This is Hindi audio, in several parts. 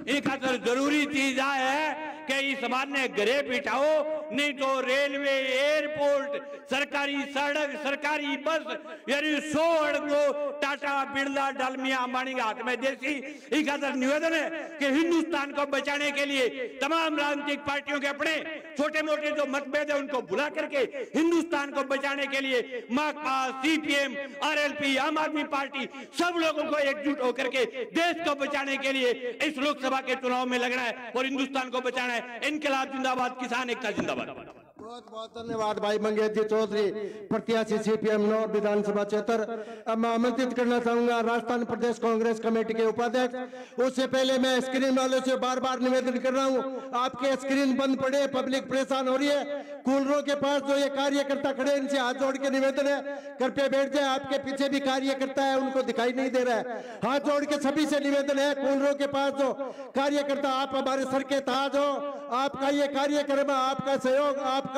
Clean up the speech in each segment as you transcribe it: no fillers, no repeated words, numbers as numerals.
इन खातर जरूरी चीज आ है कि इस बार ने घरे बिठाओ, नहीं तो रेलवे, एयरपोर्ट, सरकारी सड़क, सरकारी बस यानी 100 को टाटा, बिरला, डालमिया, अंबानी के हाथ में देसी। इस खातर निवेदन है कि हिंदुस्तान को बचाने के लिए तमाम राजनीतिक पार्टियों के अपने छोटे मोटे जो मतभेद है उनको भुला करके हिंदुस्तान को बचाने के लिए माकपा, सीपीएम, आरएलपी, आम आदमी पार्टी सब लोगों को एकजुट होकर के देश को बचाने के लिए इस लोकसभा के चुनाव में लगना है और हिंदुस्तान को बचाना है। इनकलाब जिंदाबाद, किसान एकता जिंदाबाद। बहुत बहुत धन्यवाद भाई मंगेश जी चौधरी, प्रत्याशी सीपीएम नौर विधानसभा क्षेत्र। अब मैं आमंत्रित करना चाहूंगा राजस्थान प्रदेश कांग्रेस कमेटी के उपाध्यक्ष। उससे पहले मैं स्क्रीन वालों से बार बार निवेदन कर रहा हूं, आपके स्क्रीन बंद पड़े, पब्लिक परेशान हो रही है। कूलरों के पास जो ये कार्यकर्ता खड़े, इनसे हाथ जोड़ के निवेदन है, कृपया बैठ जाए। आपके पीछे भी कार्यकर्ता है, उनको दिखाई नहीं दे रहा है। हाथ जोड़ के सभी से निवेदन है, कूलरों के पास जो कार्यकर्ता, आप हमारे सर के ताज हो, आपका ये कार्यक्रम, आपका सहयोग, आपका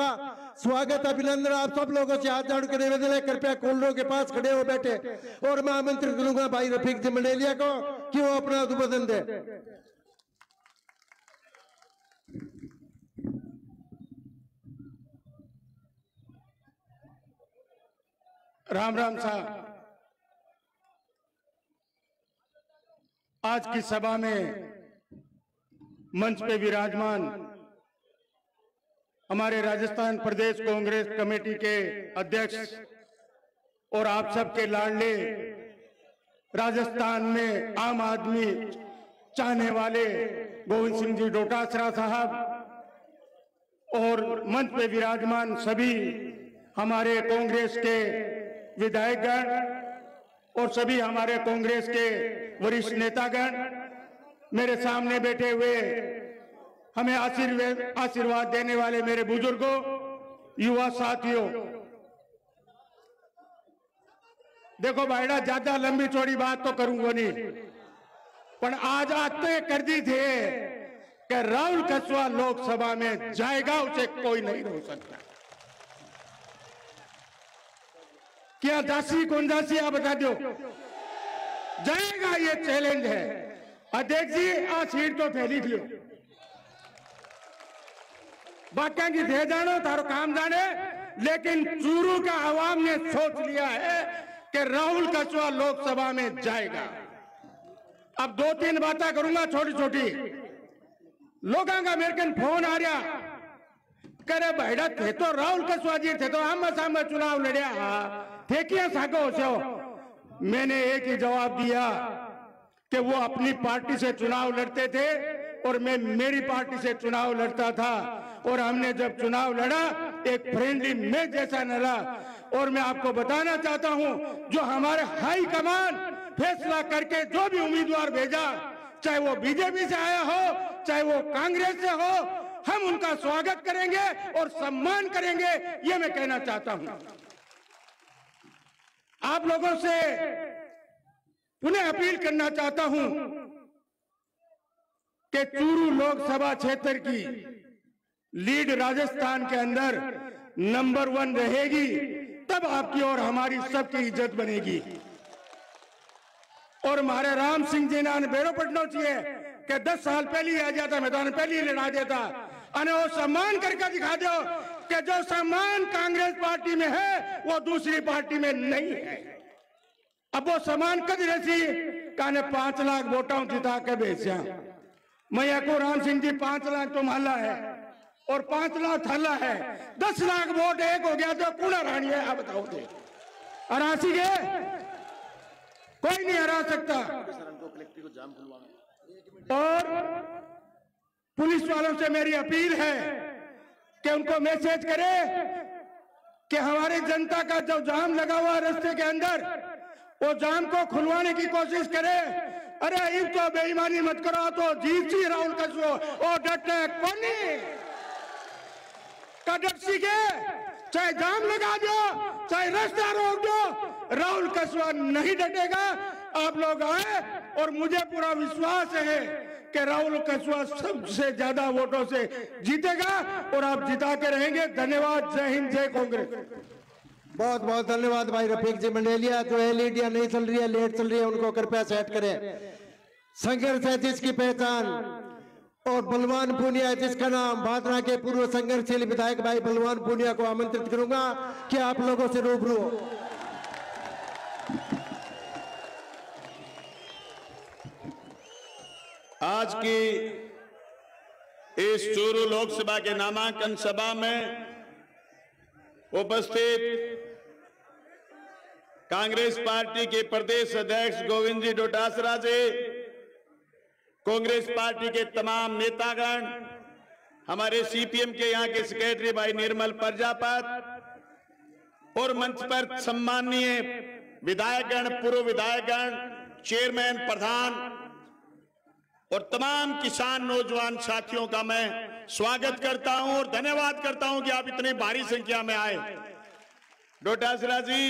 स्वागत, अभिनंदन। आप सब लोगों से हाथ जोड़ के निवेदन है, कृपया कूलरों के पास खड़े हो बैठे। और मैं आमंत्रित करूंगा भाई रफीक जी मंडेलिया को कि वो अपना उद्बोधन दे। राम राम साहब, आज की सभा में मंच पे विराजमान हमारे राजस्थान प्रदेश कांग्रेस कमेटी के अध्यक्ष और आप सबके लाडले राजस्थान में आम आदमी चाहने वाले गोविंद सिंह जी डोटासरा साहब और मंच पे विराजमान सभी हमारे कांग्रेस के विधायकगण और सभी हमारे कांग्रेस के वरिष्ठ नेतागण, मेरे सामने बैठे हुए हमें आशीर्वाद देने वाले मेरे बुजुर्गों, युवा साथियों। देखो भाईड़ा, ज्यादा लंबी चौड़ी बात तो करूंगा नहीं, पर आज तय कर दी थे कि राहुल कस्वा लोकसभा में जाएगा, उसे कोई नहीं रोक सकता। क्या दासी कौन दासी, आप बता दो, जाएगा, ये चैलेंज है। अध्यक्ष जी, आ सीट तो फैली थी, बाकिया की दे जानो, तारो काम जाने, लेकिन चूरू का आवाम ने सोच लिया है कि राहुल कस्वा लोकसभा में जाएगा। अब दो तीन बातें करूंगा छोटी छोटी। लोगों का मेरे को फोन आ रहा, करे भाईड़ा थे तो राहुल कस्वा जी थे तो आम सामने चुनाव लड़िया थे, क्या साको हो। मैंने एक ही जवाब दिया कि वो अपनी पार्टी से चुनाव लड़ते थे और मैं मेरी पार्टी से चुनाव लड़ता था, और हमने जब चुनाव लड़ा एक फ्रेंडली मैच जैसा लड़ा। और मैं आपको बताना चाहता हूं, जो हमारे हाई कमान फैसला करके जो भी उम्मीदवार भेजा, चाहे वो बीजेपी से आया हो, चाहे वो कांग्रेस से हो, हम उनका स्वागत करेंगे और सम्मान करेंगे, ये मैं कहना चाहता हूं। आप लोगों से पुनः अपील करना चाहता हूं कि चूरू लोकसभा क्षेत्र की लीड राजस्थान के अंदर नंबर 1 रहेगी, तब आपकी और हमारी सबकी इज्जत बनेगी। और हमारे राम सिंह जी ने बेरो पटना चाहिए कि 10 साल पहले ही आ जाता, मैं तो पहले ही लड़ा देता। अने वो सम्मान करके दिखा दो कि जो सम्मान कांग्रेस पार्टी में है वो दूसरी पार्टी में नहीं है। अब वो सम्मान कद रसी काने 5 लाख वोटों जिता के बेचा। मैं को राम सिंह जी 5 लाख तो माला है और 5 लाख थाला है, 10 लाख वोट एक हो गया तो कूड़ा रानी है। आप बताओ थे हरासी के कोई नहीं हरा सकता। और पुलिस वालों से मेरी अपील है कि उनको मैसेज करे कि हमारी जनता का जो जाम लगा हुआ रास्ते के अंदर, वो जाम को खुलवाने की कोशिश करे। अरे इन तो बेईमानी मत करो, तो जीत सी राहुल कस्वा और डटे कोनी का डटसी के, चाहे जाम लगा दो, चाहे रास्ता रोक दो, राहुल कस्वा नहीं डटेगा। आप लोग आए और मुझे पूरा विश्वास है कि राहुल कस्वा सबसे ज्यादा वोटों से जीतेगा और आप जिता के रहेंगे। धन्यवाद। जय हिंद, जय कांग्रेस। बहुत बहुत धन्यवाद भाई रफीक जी मंडेलिया। जो एलईडी नहीं चल रही है, लेट चल रही है, उनको कृपया सेट करें। संघर्ष है जिसकी पहचान, और बलवान पूनिया जिसका नाम। भादरा के पूर्व संघर्षशील विधायक भाई बलवान पूनिया को आमंत्रित करूंगा कि आप लोगों से रूबरू हो। आज की इस चूरू लोकसभा के नामांकन सभा में उपस्थित कांग्रेस पार्टी के प्रदेश अध्यक्ष गोविंद जी डोटासरा जी, कांग्रेस पार्टी के तमाम नेतागण, हमारे सीपीएम के यहाँ के सेक्रेटरी भाई निर्मल प्रजापत और मंच पर सम्माननीय विधायकगण, पूर्व विधायकगण, चेयरमैन, प्रधान और तमाम किसान नौजवान साथियों का मैं स्वागत करता हूं और धन्यवाद करता हूं कि आप इतनी भारी संख्या में आए। डोटासरा जी,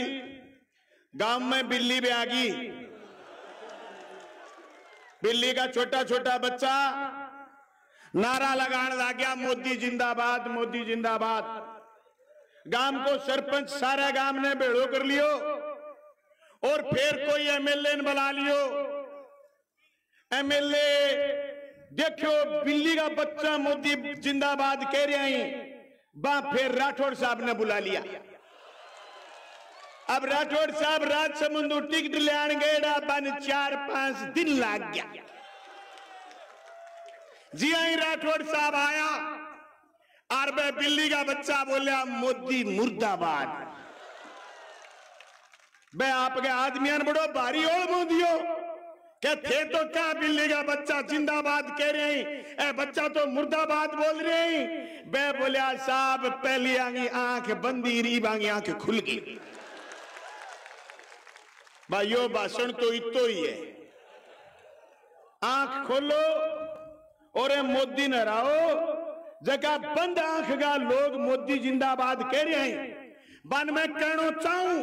गांव में बिल्ली भी आ गई। बिल्ली का छोटा छोटा बच्चा नारा लगाने लग गया, मोदी जिंदाबाद, मोदी जिंदाबाद। गांव को सरपंच सारा गांव ने भेड़ो कर लियो और फिर कोई एमएलए ने बुला लियो। एमएलए देखो बिल्ली का बच्चा मोदी जिंदाबाद कह रहे हैं, बा फिर राठौड़ साहब ने बुला लिया। अब राठौड़ साहब राजसमंद टिकट लेने गए, बन 4-5 दिन लग गया। जी आई राठौड़ साहब आया और वह बिल्ली का बच्चा बोला मोदी मुर्दाबाद। वह आपके आदमियां बड़ो भारी ओल मोदियो क्या थे तो क्या बिल्ली का बच्चा जिंदाबाद कह रहे हैं, ए बच्चा तो मुर्दाबाद बोल रहे हैं। वह बोलिया साहब पहली आंगी आंख बंदी, रीब आंगी आंख खुल गई। भाइयों भाषण तो इतो ही है, आंख खोलो और मोदी न रहो। जगह बंद आंख का लोग मोदी जिंदाबाद कह रहे हैं। बन में कहना चाहूं,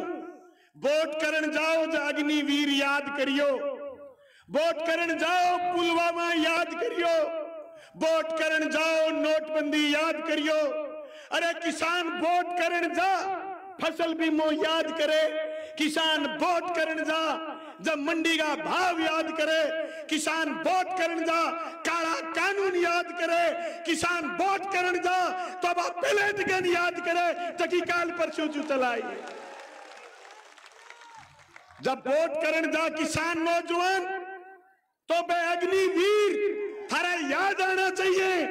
वोट करन जाओ जो अग्निवीर याद करियो, वोट करन जाओ पुलवामा याद करियो, वोट करन जाओ नोटबंदी याद करियो। अरे किसान वोट करन जा फसल बीमा याद करे, किसान वोट करन जा जब मंडी का भाव याद करे, किसान वोट करन जा काला कानून याद करे, किसान वोट करन जा तो अब प्लेट गन याद करे तकी काल परसों चू चलाई। जब वोट करन जा किसान नौजवान तो बे अग्निवीर थारा याद आना चाहिए।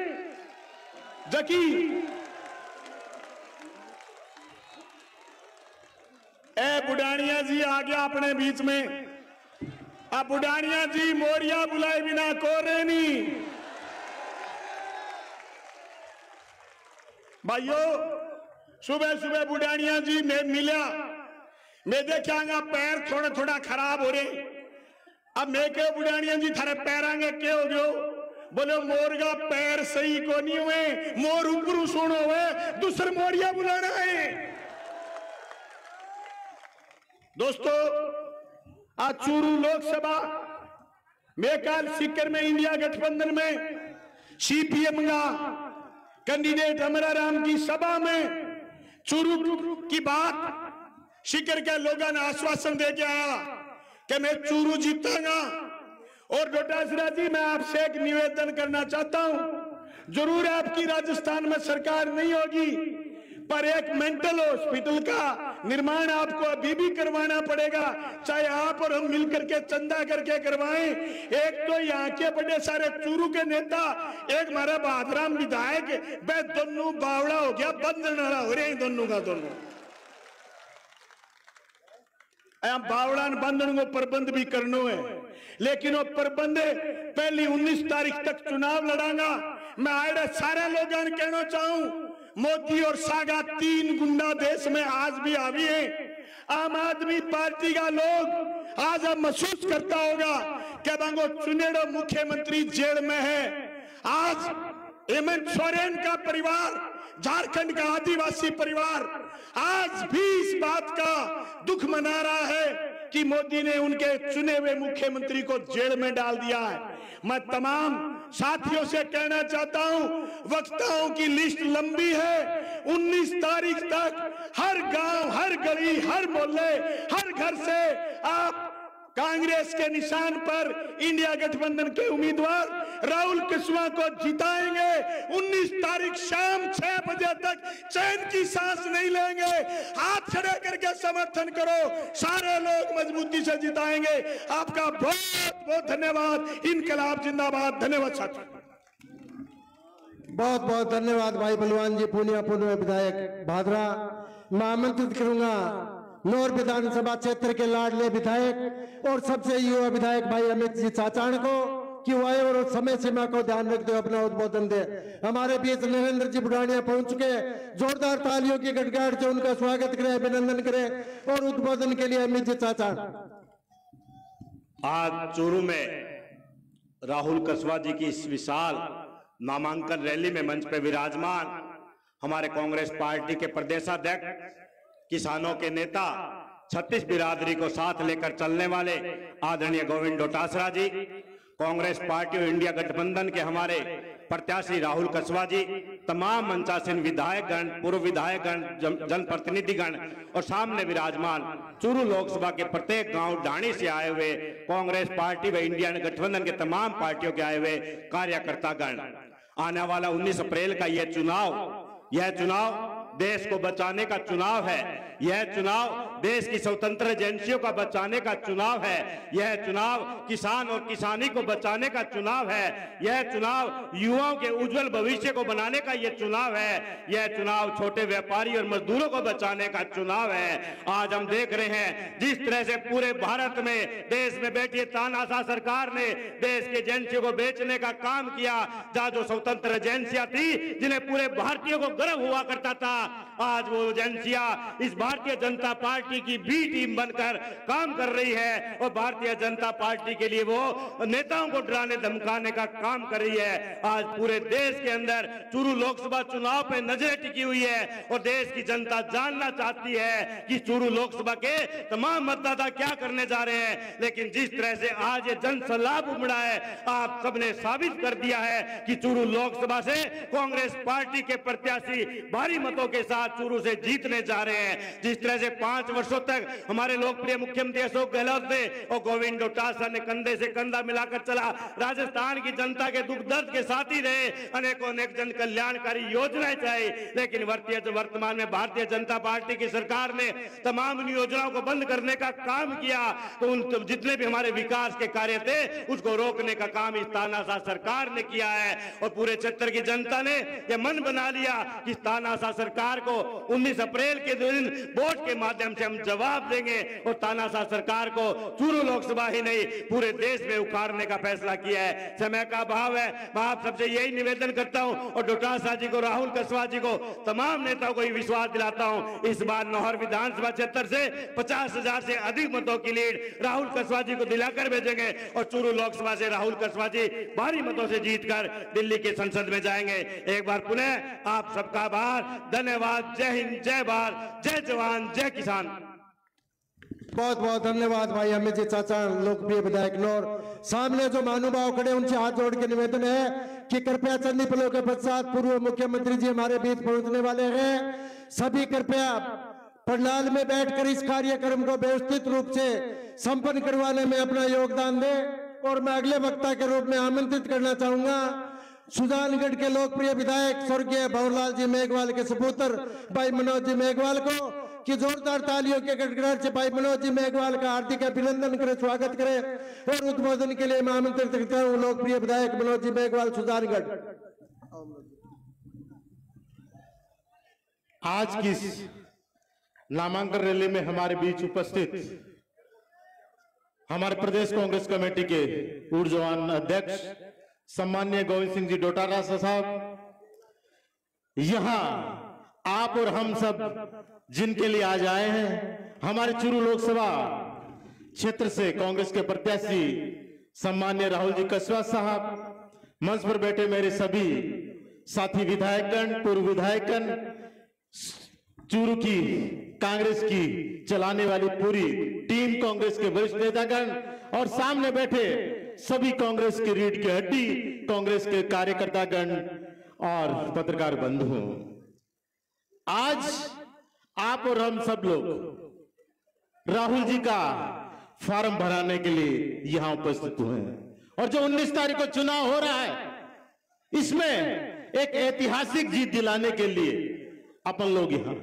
जकी ए बुढ़ानिया जी आ गया अपने बीच में। अब बुढ़ानिया जी मोरिया बुलाए बिना को रहे नहीं। भाइयों सुबह सुबह बुढ़ानिया जी में मिला, मैं देखा पैर थोड़ा थोड़ा खराब हो रहे। अब मैं क्या बुढ़ानिया जी थारे पैर आगे क्या हो गयो? बोले मोर का पैर सही को नहीं हुए, मोर ऊपर सुनो हुए, दूसरे मोरिया बुलाना है। दोस्तों आज चूरू लोकसभा में कल सीकर में इंडिया गठबंधन में सीपीएम का कैंडिडेट अमरा राम की सभा में चूरू की बात सीकर के लोगों ने आश्वासन दे के आया कि मैं चूरू जीतांगा। और डोटासरा जी मैं आपसे एक निवेदन करना चाहता हूं, जरूर आपकी राजस्थान में सरकार नहीं होगी पर एक मेंटल हॉस्पिटल का निर्माण आपको अभी भी करवाना पड़ेगा, चाहे आप और हम मिलकर के चंदा करके करवाएं। एक तो यहाँ के बड़े सारे चूरू के नेता, एक हमारा भादराम विधायक, वह दोनों बावड़ा हो गया, बंद नारा हो रहे हैं दोनों का दोनों। बावड़ा बंधन को प्रबंध भी करना है, लेकिन वो प्रबंध पहली 19 तारीख तक चुनाव लड़ांगा। मैं आए सारे लोगों ने कहना चाहूं, मोदी और सागा 3 गुंडा देश में आज भी आवी है। आम आदमी पार्टी का लोग आज अब महसूस करता होगा कि बांगो चुनेड़ो मुख्यमंत्री जेल में है। आज हेमंत सोरेन का परिवार, झारखंड का आदिवासी परिवार आज भी इस बात का दुख मना रहा है कि मोदी ने उनके चुने हुए मुख्यमंत्री को जेल में डाल दिया है। मैं तमाम साथियों से कहना चाहता हूं, वक्ताओं की लिस्ट लंबी है। 19 तारीख तक हर गांव, हर गली, हर मोहल्ले, हर घर से आप कांग्रेस के निशान पर इंडिया गठबंधन के उम्मीदवार राहुल कुशवाहा को जिताएंगे। 19 तारीख शाम 6 बजे तक चैन की सांस नहीं लेंगे। हाथ खड़े करके समर्थन करो, सारे लोग मजबूती से जिताएंगे। आपका बहुत बहुत धन्यवाद। इनकलाब जिंदाबाद। धन्यवाद साथियों। बहुत बहुत धन्यवाद भाई बलवान जी। पूर्णिया पूर्व विधायक भादरा। मैं आमंत्रित करूंगा नौर विधानसभा क्षेत्र के लाडले विधायक और सबसे युवा विधायक भाई अमित जी चाचाण को कि वो आए और समय सीमा को ध्यान रखते हुए अपना उद्बोधन दे। हमारे बीच नरेंद्र जी बुढ़ानिया पहुंच के जोरदार तालियों की गड़गड़ाहट से उनका स्वागत करें, अभिनंदन करें और उद्बोधन के लिए अमित जी चाचाण। आज चूरू में राहुल कुशवाहा जी की इस विशाल नामांकन रैली में मंच पे विराजमान हमारे कांग्रेस पार्टी के प्रदेशाध्यक्ष, किसानों के नेता, छत्तीस बिरादरी को साथ लेकर चलने वाले आदरणीय गोविंद डोटासरा जी, कांग्रेस पार्टी और इंडिया गठबंधन के हमारे प्रत्याशी राहुल कुशवाहा जी, तमाम मंचासीन विधायकगण, पूर्व विधायकगण, जनप्रतिनिधिगण और सामने विराजमान चूरू लोकसभा के प्रत्येक गांव ढाणी से आए हुए कांग्रेस पार्टी व इंडिया गठबंधन के तमाम पार्टियों के आए हुए कार्यकर्तागण। आने वाला 19 अप्रैल का यह चुनाव देश को बचाने का चुनाव है। यह चुनाव देश की स्वतंत्र एजेंसियों का बचाने का चुनाव है। यह चुनाव किसान और किसानी को बचाने का चुनाव है। यह चुनाव युवाओं के उज्जवल भविष्य को बनाने का यह चुनाव है। यह चुनाव छोटे व्यापारी और मजदूरों को बचाने का चुनाव है। आज हम देख रहे हैं जिस तरह से पूरे भारत में देश में बैठी तानाशाह सरकार ने देश की एजेंसियों को बेचने का काम किया। जहां जो स्वतंत्र एजेंसियां थी जिन्हें पूरे भारतीयों को गर्व हुआ करता था, आज वो एजेंसियां इस भारतीय जनता पार्टी की बी टीम बनकर काम कर रही है और भारतीय जनता पार्टी के लिए वो नेताओं को डराने धमकाने का काम कर रही है। आज पूरे देश के अंदर चूरू लोकसभा चुनाव पे नजरें टिकी हुई है और देश की जनता जानना चाहती है कि चूरू लोकसभा के तमाम मतदाता क्या करने जा रहे हैं। लेकिन जिस तरह से आज ये जन सैलाब उमड़ा है, आप सबने साबित कर दिया है कि चूरू लोकसभा से कांग्रेस पार्टी के प्रत्याशी भारी मतों के साथ चूरू से जीतने जा रहे हैं। जिस तरह से 5 वर्षों तक हमारे लोकप्रिय मुख्यमंत्री अशोक गहलोत ने और गोविंद डोटासरा ने कंधे से कंधा मिलाकर चला, राजस्थान की जनता के दुख दर्द के साथ ही रहे, अनेकों अनेक जन कल्याणकारी योजनाएं चाहिए। लेकिन वर्तमान में भारतीय जनता पार्टी की सरकार ने तमाम योजनाओं को बंद करने का काम किया। तो उन जितने भी हमारे विकास के कार्य थे उसको रोकने का काम इस तानाशाह सरकार ने किया है और पूरे क्षेत्र की जनता ने यह मन बना लिया कि तानाशाह सरकार को 19 अप्रैल के दिन वोट के माध्यम से हम जवाब देंगे और तानाशाह सरकार को चूरू लोकसभा ही नहीं पूरे देश में उखाड़ने का फैसला किया है। समय का अभाव है, मैं आप सबसे यही निवेदन करता हूं और डोटासरा जी को, राहुल कुशवाहा जी को, तमाम नेताओं को ये विश्वास दिलाता हूं, इस बार नौहर विधानसभा क्षेत्र से 50,000 से अधिक मतों की लीड राहुल कुशवाहा जी को दिलाकर भेजेंगे और चूरू लोकसभा से राहुल कुशवाहा जी भारी मतों से जीतकर दिल्ली के संसद में जाएंगे। एक बार पुनः आप सबका आभार, धन्यवाद। जय हिंद, जय भारत, जय जवान, जय किसान। बहुत बहुत धन्यवाद भाई अमित जी चाचा, लोकप्रिय विधायक नौर। सामने जो महानुभाव खड़े उनसे हाथ जोड़ के निवेदन है कि कृपया चंद ही पलों के पश्चात पूर्व मुख्यमंत्री जी हमारे बीच पहुंचने वाले हैं। सभी कृपया पंडाल में बैठकर इस कार्यक्रम को व्यवस्थित रूप से संपन्न करवाने में अपना योगदान दें। और मैं अगले वक्ता के रूप में आमंत्रित करना चाहूंगा सुजानगढ़ के लोकप्रिय विधायक स्वर्गीय भंवरलाल जी मेघवाल के सपुत्र भाई मनोज जी मेघवाल को कि जोरदार तालियों के गड़गड़ाहट से भाई मनोज जी मेघवाल का हार्दिक अभिनंदन करें, स्वागत करें और उद्बोधन के लिए मैं आमंत्रित करता हूं लोकप्रिय विधायक मनोज जी मेघवाल सुजानगढ़। आज की नामांकन रैली में हमारे बीच उपस्थित हमारे प्रदेश कांग्रेस कमेटी के ऊर्जवान अध्यक्ष सम्माननीय गोविंद सिंह जी डोटासरा साहब, यहां आप और हम सब जिनके लिए आज आए हैं, हमारे चूरू लोकसभा क्षेत्र से कांग्रेस के प्रत्याशी सम्माननीय राहुल जी कुशवाहा साहब, मंच पर बैठे मेरे सभी साथी विधायकगण, पूर्व विधायकगण, चूरू की कांग्रेस की चलाने वाली पूरी टीम, कांग्रेस के वरिष्ठ नेतागण और सामने बैठे सभी कांग्रेस की रीढ़ की हड्डी, कांग्रेस के कार्यकर्तागण और पत्रकार बंधु, आज आप और हम सब लोग राहुल जी का फॉर्म भराने के लिए यहां उपस्थित हुए हैं। और जो 19 तारीख को चुनाव हो रहा है, इसमें एक ऐतिहासिक जीत दिलाने के लिए अपन लोग यहां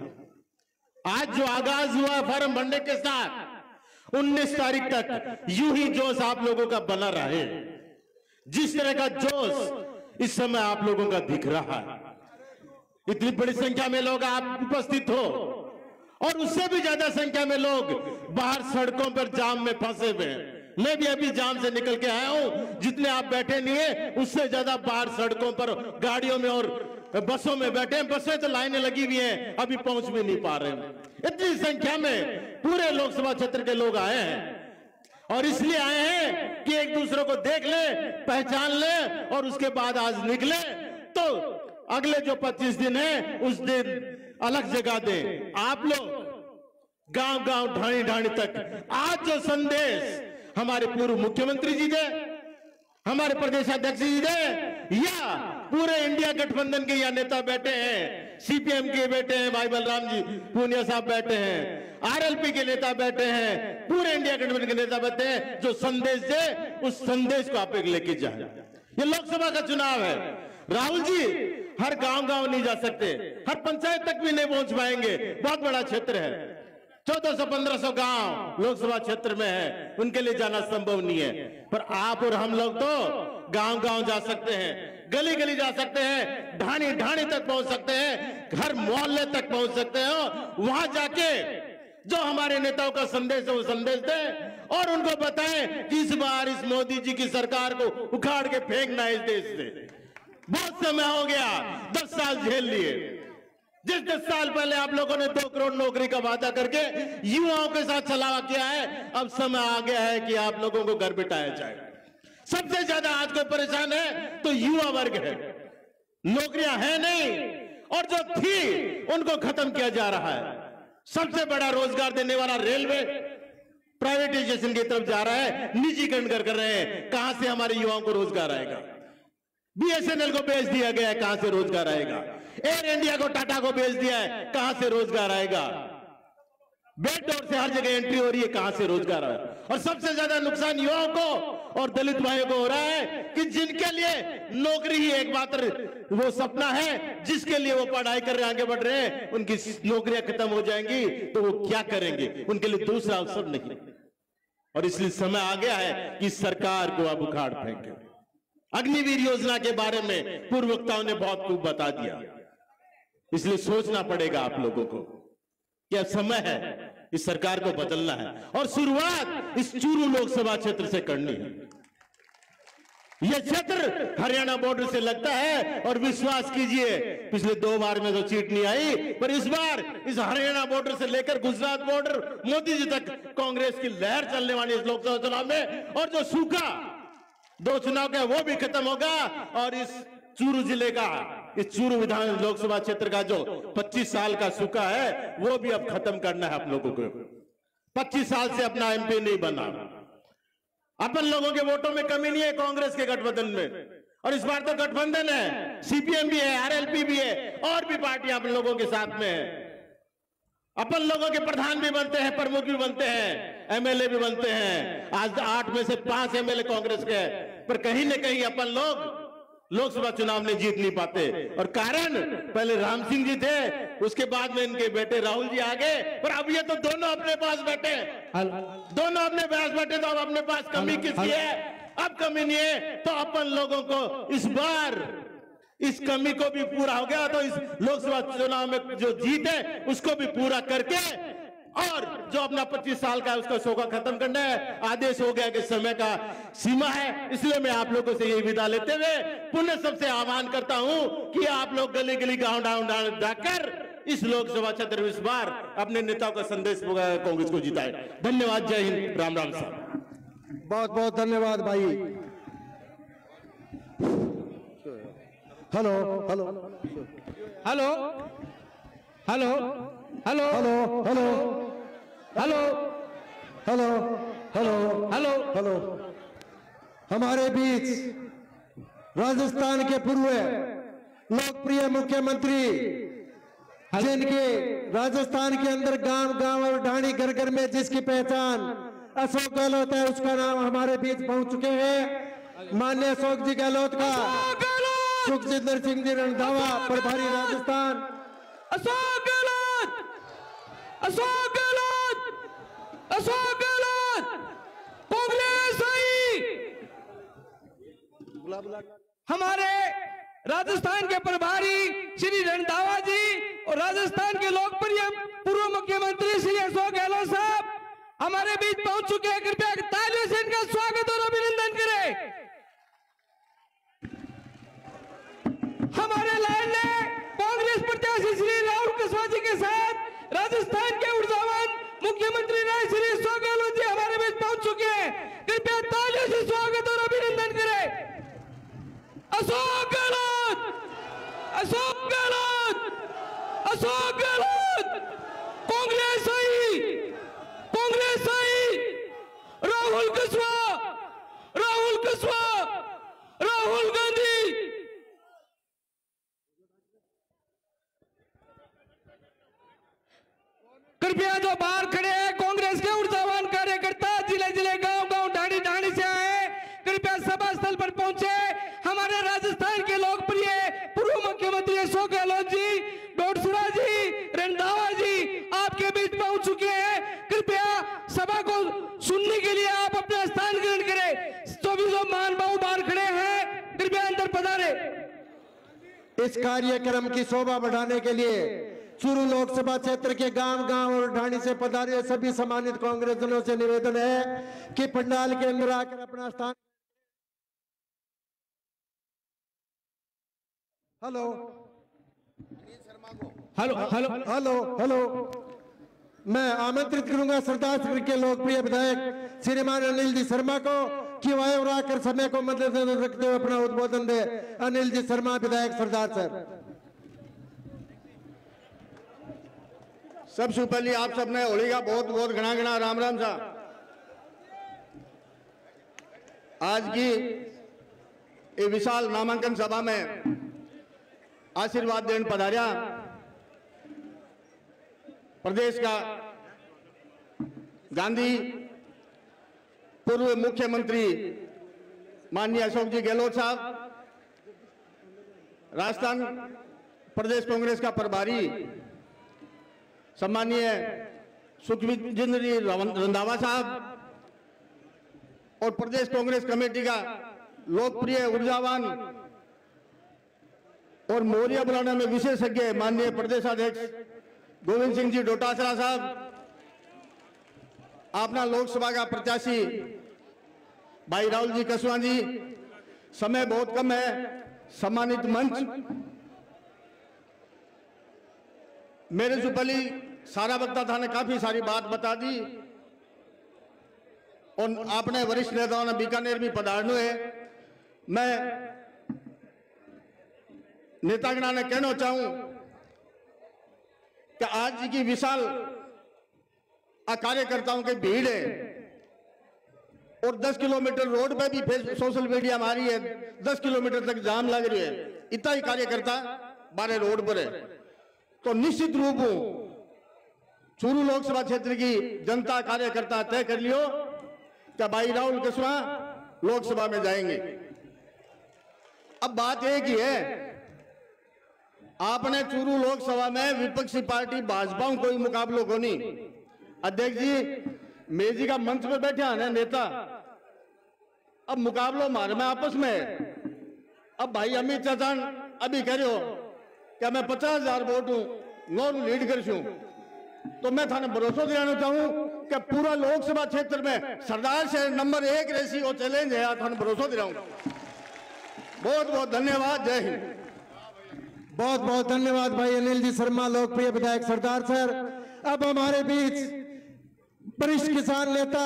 आज जो आगाज हुआ फॉर्म भरने के साथ 19 तारीख तक यूं ही जोश आप लोगों का बना रहे। जिस तरह का जोश इस समय आप लोगों का दिख रहा है, इतनी बड़ी संख्या में लोग आप उपस्थित हो और उससे भी ज्यादा संख्या में लोग बाहर सड़कों पर जाम में फंसे हुए हैं। मैं भी अभी जाम से निकल के आया हूं, जितने आप बैठे नहीं है उससे ज्यादा बाहर सड़कों पर गाड़ियों में और बसों में बैठे हैं। बसें तो लाइनें लगी हुई हैं, अभी पहुंच भी नहीं पा रहे हैं। इतनी संख्या में पूरे लोकसभा क्षेत्र के लोग आए हैं और इसलिए आए हैं कि एक दूसरे को देख ले, पहचान ले और उसके बाद आज निकले तो अगले जो 25 दिन है उस दिन अलग जगह दें। आप लोग गांव गांव ढाणी ढाणी तक आज जो संदेश हमारे पूर्व मुख्यमंत्री जी दे, हमारे प्रदेश अध्यक्ष जी दे, या पूरे इंडिया गठबंधन के यहाँ नेता बैठे हैं, सीपीएम के बैठे हैं, भाई बलराम जी पूनिया साहब बैठे हैं, आरएलपी के नेता बैठे हैं, पूरे इंडिया गठबंधन के नेता बैठे हैं, जो संदेश दे उस संदेश को आप लेके जाए। ये लोकसभा का चुनाव है। राहुल जी हर गांव गांव नहीं जा सकते, हर पंचायत तक भी नहीं पहुंच पाएंगे। बहुत बड़ा क्षेत्र है, 1400-1500 गांव लोकसभा क्षेत्र में है, उनके लिए जाना संभव नहीं है। पर आप और हम लोग तो गांव गांव जा सकते हैं, गली गली जा सकते हैं, ढाणी ढाणी तक पहुंच सकते हैं, हर मोहल्ले तक पहुंच सकते हो। वहां जाके जो हमारे नेताओं का संदेश है वो संदेश दें और उनको बताएं कि इस बार इस मोदी जी की सरकार को उखाड़ के फेंकना है इस देश से। बहुत समय हो गया, 10 साल झेल लिए। जिस 10 साल पहले आप लोगों ने 2 करोड़ नौकरी का वादा करके युवाओं के साथ छलावा किया है, अब समय आ गया है कि आप लोगों को घर बिठाया जाए। सबसे ज्यादा आज कोई परेशान है तो युवा वर्ग है, नौकरियां है नहीं और जो थी उनको खत्म किया जा रहा है। सबसे बड़ा रोजगार देने वाला रेलवे प्राइवेटाइजेशन की तरफ जा रहा है, निजीकरण कर रहे हैं। कहां से हमारे युवाओं को रोजगार आएगा? बीएसएनएल को बेच दिया गया है, कहां से रोजगार आएगा? एयर इंडिया को टाटा को बेच दिया है, कहां से रोजगार आएगा? बैकडोर से हर जगह एंट्री हो रही है, कहां से रोजगार आएगा? और सबसे ज्यादा नुकसान युवाओं को और दलित भाइयों को हो रहा है कि जिनके लिए नौकरी ही एकमात्र वो सपना है, जिसके लिए वो पढ़ाई कर रहे आगे बढ़ रहे हैं, उनकी नौकरियां खत्म हो जाएंगी तो वो क्या करेंगे? उनके लिए दूसरा अवसर नहीं। और इसलिए समय आ गया है कि सरकार को अब उखाड़ फेंके। अग्निवीर योजना के बारे में पूर्व वक्ताओं ने बहुत खूब बता दिया, इसलिए सोचना पड़ेगा आप लोगों को कि अब समय है इस सरकार को बदलना है और शुरुआत इस चूरू लोकसभा क्षेत्र से करनी है। यह क्षेत्र हरियाणा बॉर्डर से लगता है और विश्वास कीजिए पिछले 2 बार में तो सीट नहीं आई, पर इस बार इस हरियाणा बॉर्डर से लेकर गुजरात बॉर्डर मोदी जी तक कांग्रेस की लहर चलने वाली इस लोकसभा चुनाव में। और जो सूखा 2 चुनाव का वो भी खत्म होगा और इस चूरू जिले का, इस चूरू विधान लोकसभा क्षेत्र का जो 25 साल का सूखा है वो भी अब खत्म करना है आप लोगों को। 25 साल से अपना एमपी नहीं बना, अपन लोगों के वोटों में कमी नहीं है कांग्रेस के गठबंधन में। और इस बार तो गठबंधन है, सीपीएम भी है, आरएलपी भी है और भी पार्टियां अपन लोगों के साथ में है। अपन लोगों के प्रधान भी बनते हैं, प्रमुख भी बनते हैं, एमएलए भी बनते हैं। आज 8 में से 5 एमएलए कांग्रेस के हैं, पर कहीं ना कहीं अपन लोग लोकसभा चुनाव में जीत नहीं पाते। और कारण पहले राम सिंह जी थे, उसके बाद में इनके बेटे राहुल जी आ गए, पर अब ये तो दोनों अपने पास बैठे, दोनों अपने पास बैठे, तो अब अपने पास कमी किसकी है? अब कमी नहीं है तो अपन लोगों को इस बार इस कमी को भी पूरा हो गया तो इस लोकसभा चुनाव में जो जीत है उसको भी पूरा करके और जो अपना 25 साल का है उसका शोका खत्म करना है। आदेश हो गया कि समय का सीमा है, इसलिए मैं आप लोगों से यही विदा लेते हुए पुनः सबसे आह्वान करता हूं कि आप लोग गली गली गांव गांव जाकर इस लोकसभा क्षेत्र में इस बार अपने नेताओं का संदेश कांग्रेस को जिताए। धन्यवाद, जय हिंद, राम राम साहब। बहुत बहुत धन्यवाद भाई। Hello hello hello hello hello hello hello hello hello hello hello hello हमारे बीच राजस्थान के पूर्व लोकप्रिय मुख्यमंत्री, जिनके राजस्थान के अंदर गांव गांव और ढाणी घर घर में जिसकी पहचान अशोक गहलोत है, उसका नाम हमारे बीच पहुंच चुके हैं। माननीय अशोक जी गहलोत का सुखजिंदर सिंह जी रंधावा, प्रभारी राजस्थान। अशोक गहलोत, अशोक गहलोत, अशोक गहलोत, कांग्रेस आई। हमारे राजस्थान के प्रभारी श्री रंधावा जी और राजस्थान के लोकप्रिय पूर्व मुख्यमंत्री श्री अशोक गहलोत साहब हमारे बीच पहुंच चुके हैं। कृपया तालियों से इनका स्वागत और अभिनंदन करें। हमारे लाडले कांग्रेस प्रत्याशी श्री राहुल कसवा जी के साथ राजस्थान के ऊर्जावान मुख्यमंत्री राय श्री अशोक गहलोत जी हमारे बीच पहुंच चुके हैं। कृपया तालियों से स्वागत और अभिनंदन करें। अशोक गहलोत, अशोक गहलोत, अशोक गहलोत, कांग्रेस आई, कांग्रेस आई। राहुल कसवा, राहुल कसवा, राहुल गांधी। कृपया जो बाहर खड़े हैं कांग्रेस के ऊर्जावान कार्यकर्ता, जिले जिले गांव गांव ढाणी ढाणी से आए, कृपया सभा स्थल पर पहुंचे। हमारे राजस्थान के लोकप्रिय पूर्व मुख्यमंत्री अशोक गहलोत जी, डोडसरा जी, रंधावा जी आपके बीच पहुंच चुके हैं। कृपया सभा को सुनने के लिए आप अपना स्थान ग्रहण करें। तो भी जो महानुभाव बाहर खड़े हैं कृपया अंदर पधारे। इस कार्यक्रम की शोभा बढ़ाने के लिए चूरू लोकसभा क्षेत्र के गांव गांव और ढाणी से पधारे सभी सम्मानित कांग्रेसजनों से निवेदन है कि पंडाल के अंदर आकर अपना स्थान। Hello hello hello hello hello, मैं आमंत्रित करूंगा सरदार नगर के लोकप्रिय विधायक श्रीमान अनिल जी शर्मा को कि वह और आकर समय को मद्देनजर रखते हुए अपना उद्बोधन दे। अनिल जी शर्मा, विधायक सरदार सर। सबसे पहले आप सबने होली का बहुत बहुत घना घना राम राम सा। आज की ये विशाल नामांकन सभा में आशीर्वाद देने पधारिया प्रदेश का गांधी पूर्व मुख्यमंत्री माननीय अशोक जी गहलोत साहब, राजस्थान प्रदेश कांग्रेस का प्रभारी सम्मानीय सुखजिंदर जी रंधावा साहब और प्रदेश कांग्रेस कमेटी का लोकप्रिय ऊर्जावान और मोरिया बनाने में विशेषज्ञ माननीय प्रदेशाध्यक्ष गोविंद सिंह जी डोटासरा साहब, अपना लोकसभा का प्रत्याशी भाई राहुल जी कसवा जी, समय बहुत कम है, सम्मानित मंच, मेरे से पहले सारा वक्ता था ने काफी सारी बात बता दी और आपने वरिष्ठ नेताओं ने बीकानेर भी पधारनु है। मैं नेतागणा ने कहना चाहूं कि आज की विशाल कार्यकर्ताओं की भीड़ है और 10 किलोमीटर रोड पे भी सोशल मीडिया में आ रही है, 10 किलोमीटर तक जाम लग रही है, इतना ही कार्यकर्ता बारे रोड पर है। तो निश्चित रूप चूरू लोकसभा क्षेत्र की जनता कार्यकर्ता तय कर लियो कि भाई राहुल कसवा लोकसभा में जाएंगे। अब बात एक ही है, आपने चूरू लोकसभा में विपक्षी पार्टी भाजपा कोई मुकाबलो को नहीं। अध्यक्ष जी, मेजी का मंच पे बैठे हैं नेता, अब मुकाबलो मार में आपस में। अब भाई अमित चाचा अभी कह रहे हो कि मैं 50,000 वोट हूं, नौ लीड कर छू, तो मैं थाने भरोसा दिलाना चाहूं कि पूरा लोकसभा क्षेत्र में सरदार से नंबर 1 रेसी वो चैलेंज है, थाने भरोसा दिलाऊं। बहुत बहुत धन्यवाद, जय हिंद। बहुत बहुत धन्यवाद भाई अनिल जी शर्मा, लोकप्रिय विधायक सरदार सर। अब हमारे बीच वरिष्ठ किसान नेता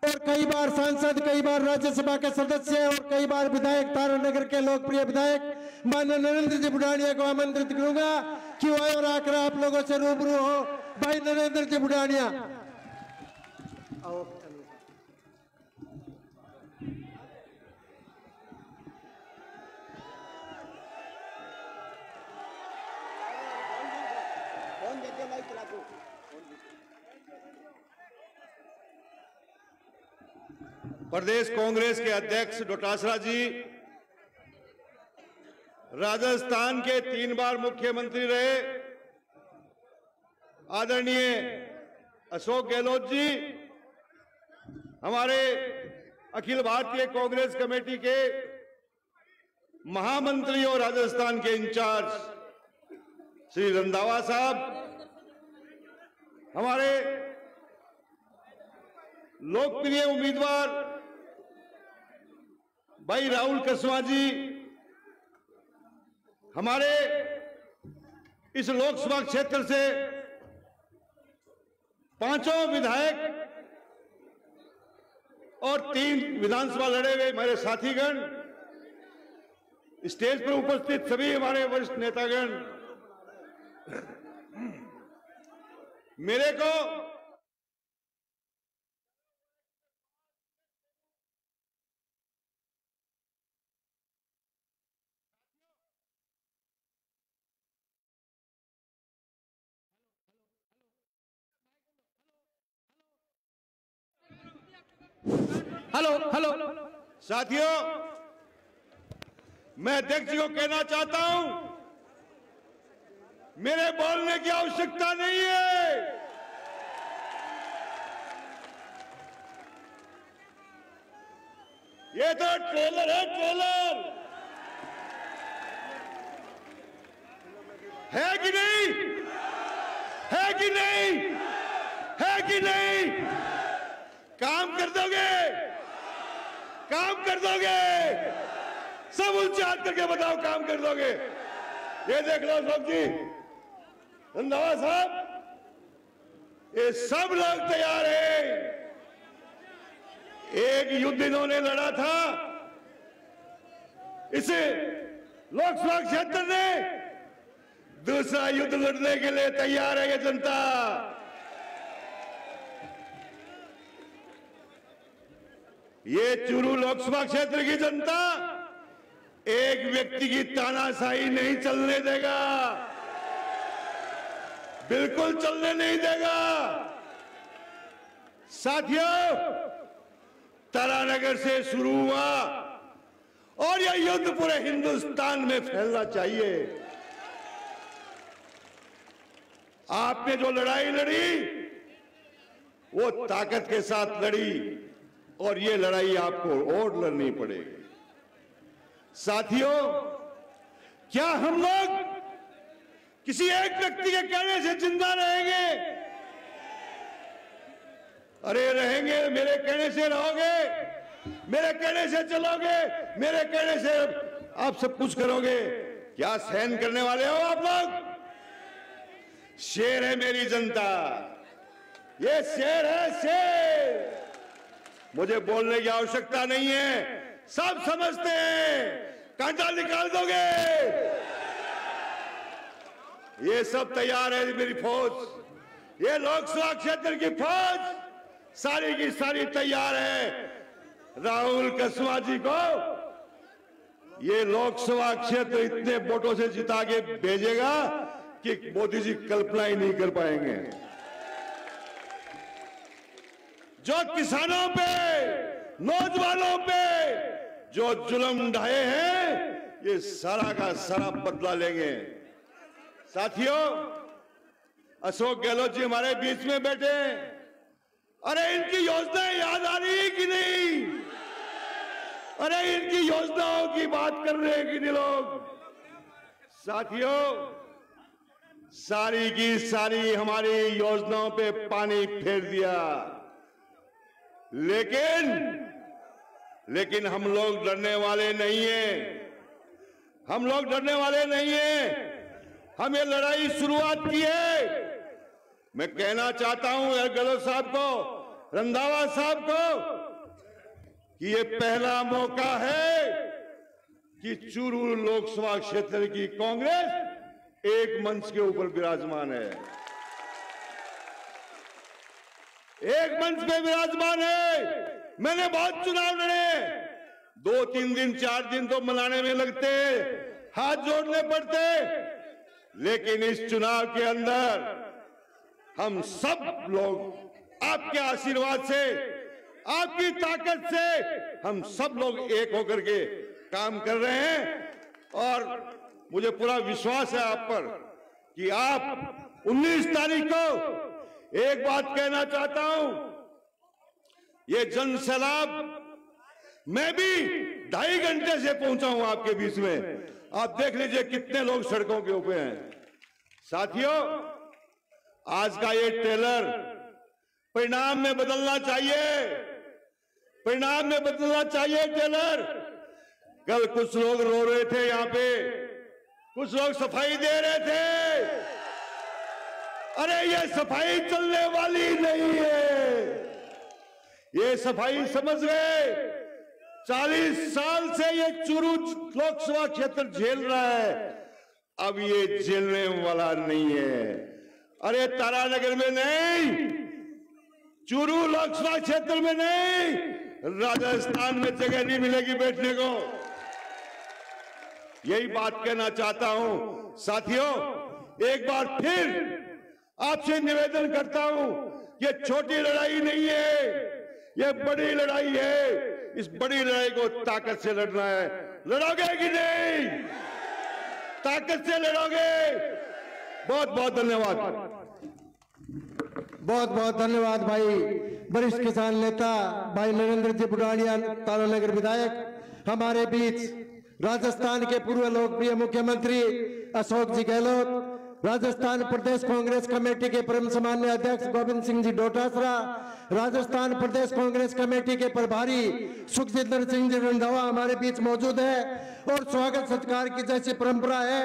और कई बार सांसद, कई बार राज्यसभा के सदस्य और कई बार विधायक तारानगर के लोकप्रिय विधायक माननीय नरेंद्र जी बुढ़ानिया को आमंत्रित करूंगा कि वह और आकर आप लोगों से रूबरू हो। भाई नरेंद्र जी बुढ़ानिया। प्रदेश कांग्रेस के अध्यक्ष डोटासरा जी, राजस्थान के 3 बार मुख्यमंत्री रहे आदरणीय अशोक गहलोत जी, हमारे अखिल भारतीय कांग्रेस कमेटी के महामंत्री और राजस्थान के इंचार्ज श्री रंधावा साहब, हमारे लोकप्रिय उम्मीदवार भाई राहुल कसवा जी, हमारे इस लोकसभा क्षेत्र से 5 विधायक और 3 विधानसभा लड़े हुए हमारे साथीगण, स्टेज पर उपस्थित सभी हमारे वरिष्ठ नेतागण, मेरे को हेलो साथियों, मैं अध्यक्ष जी को कहना चाहता हूं, मेरे बोलने की आवश्यकता नहीं है। ये तो ट्रेलर है, ट्रेलर है कि नहीं? है कि नहीं? है कि नहीं? काम कर दोगे? काम कर दोगे? सब ऊंचे हाथ करके बताओ, काम कर दोगे? ये देख लो सब जी, रंधावा साहब, ये सब लोग तैयार हैं। एक युद्ध इन्होंने लड़ा था, इसे लोकसभा क्षेत्र ने, दूसरा युद्ध लड़ने के लिए तैयार है ये जनता। ये चूरू लोकसभा क्षेत्र की जनता एक व्यक्ति की तानाशाही नहीं चलने देगा, बिल्कुल चलने नहीं देगा। साथियों, तारानगर से शुरू हुआ और यह युद्ध पूरे हिंदुस्तान में फैलना चाहिए। आपने जो लड़ाई लड़ी वो ताकत के साथ लड़ी और ये लड़ाई आपको और लड़नी पड़ेगी। साथियों, क्या हम लोग किसी एक व्यक्ति के कहने से जिंदा रहेंगे? अरे रहेंगे, मेरे कहने से रहोगे, मेरे कहने से चलोगे, मेरे कहने से आप सब कुछ करोगे। क्या सहन करने वाले हो आप लोग? शेर है मेरी जनता, ये शेर है, शेर। मुझे बोलने की आवश्यकता नहीं है, सब समझते हैं। कांटा निकाल दोगे? ये सब तैयार है, मेरी फौज, ये लोकसभा क्षेत्र की फौज सारी की सारी तैयार है। राहुल कसवा जी को ये लोकसभा क्षेत्र इतने वोटों से जिता के भेजेगा कि मोदी जी कल्पना ही नहीं कर पाएंगे। जो किसानों पे, नौजवानों पे जो जुल्म ढाए हैं, ये सारा का सारा बदला लेंगे। साथियों, अशोक गहलोत जी हमारे बीच में बैठे, अरे इनकी योजनाएं याद आ रही है कि नहीं? अरे इनकी योजनाओं की बात कर रहे हैं कि नहीं लोग? साथियों, सारी की सारी हमारी योजनाओं पे पानी फेर दिया, लेकिन हम लोग डरने वाले नहीं हैं। हम लोग डरने वाले नहीं हैं। हम ये लड़ाई शुरुआत की है। मैं कहना चाहता हूं गहलोत साहब को, रंधावा साहब को, कि ये पहला मौका है कि चूरू लोकसभा क्षेत्र की कांग्रेस एक मंच के ऊपर विराजमान है, एक मंच पे विराजमान है। मैंने बहुत चुनाव लड़े, 2-3 दिन 4 दिन तो मनाने में लगते, हाथ जोड़ने पड़ते, लेकिन इस चुनाव के अंदर हम सब लोग आपके आशीर्वाद से, आपकी ताकत से हम सब लोग एक होकर के काम कर रहे हैं और मुझे पूरा विश्वास है आप पर कि आप 19 तारीख को एक बात कहना चाहता हूं, ये जन सैलाब मैं भी 2.5 घंटे से पहुंचा हूं आपके बीच में। आप देख लीजिए कितने लोग सड़कों के ऊपर हैं। साथियों, आज का ये ट्रेलर परिणाम में बदलना चाहिए, परिणाम में बदलना चाहिए ट्रेलर। कल कुछ लोग रो रहे थे, यहां पे कुछ लोग सफाई दे रहे थे। अरे ये सफाई चलने वाली नहीं है, ये सफाई समझ गए 40 साल से ये चूरू लोकसभा क्षेत्र झेल रहा है, अब ये झेलने वाला नहीं है। अरे तारानगर में नहीं, चूरू लोकसभा क्षेत्र में नहीं, राजस्थान में जगह नहीं मिलेगी बैठने को। यही बात कहना चाहता हूं। साथियों, एक बार फिर आपसे निवेदन करता हूं, ये छोटी लड़ाई नहीं है, ये बड़ी लड़ाई है। इस बड़ी लड़ाई को ताकत से लड़ना है। लड़ोगे कि नहीं? ताकत से लड़ोगे। बहुत बहुत धन्यवाद। बहुत बहुत धन्यवाद भाई वरिष्ठ किसान नेता भाई नरेंद्र जी बुढ़ानिया, तारानगर विधायक। हमारे बीच राजस्थान के पूर्व लोकप्रिय मुख्यमंत्री अशोक जी गहलोत, राजस्थान प्रदेश कांग्रेस कमेटी के परम सम्मान्य अध्यक्ष गोविंद सिंह जी डोटासरा, राजस्थान प्रदेश कांग्रेस कमेटी के प्रभारी सुखजिंदर सिंह जी रंधावा हमारे बीच मौजूद है और स्वागत सत्कार की जैसी परंपरा है।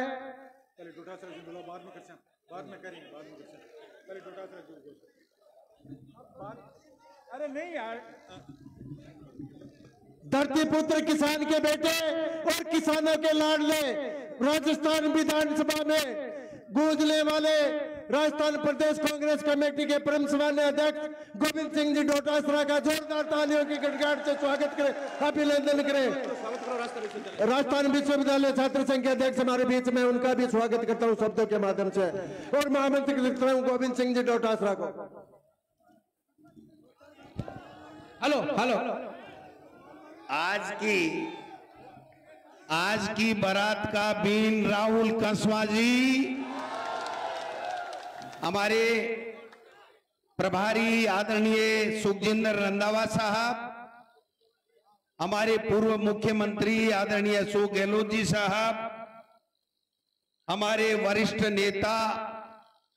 अरे नहीं यार, धरती पुत्र किसान के बेटे और किसानों के लाडले राजस्थान विधानसभा में गूंजने वाले राजस्थान प्रदेश कांग्रेस कमेटी के परम सम्मान्य अध्यक्ष गोविंद सिंह जी डोटासरा का जोरदार तालियों की गड़गड़ाहट से स्वागत करें, अभिनंदन करें। राजस्थान विश्वविद्यालय छात्र संघ के अध्यक्ष हमारे बीच में, उनका भी स्वागत करता हूं शब्दों के माध्यम से और महामंत्री लिखता हूं गोविंद सिंह जी डोटासरा को। Hello hello. आज की बारात का बीन राहुल कसवा जी, हमारे प्रभारी आदरणीय सुखजिंदर रंधावा साहब, हमारे पूर्व मुख्यमंत्री आदरणीय अशोक गहलोत जी साहब, हमारे वरिष्ठ नेता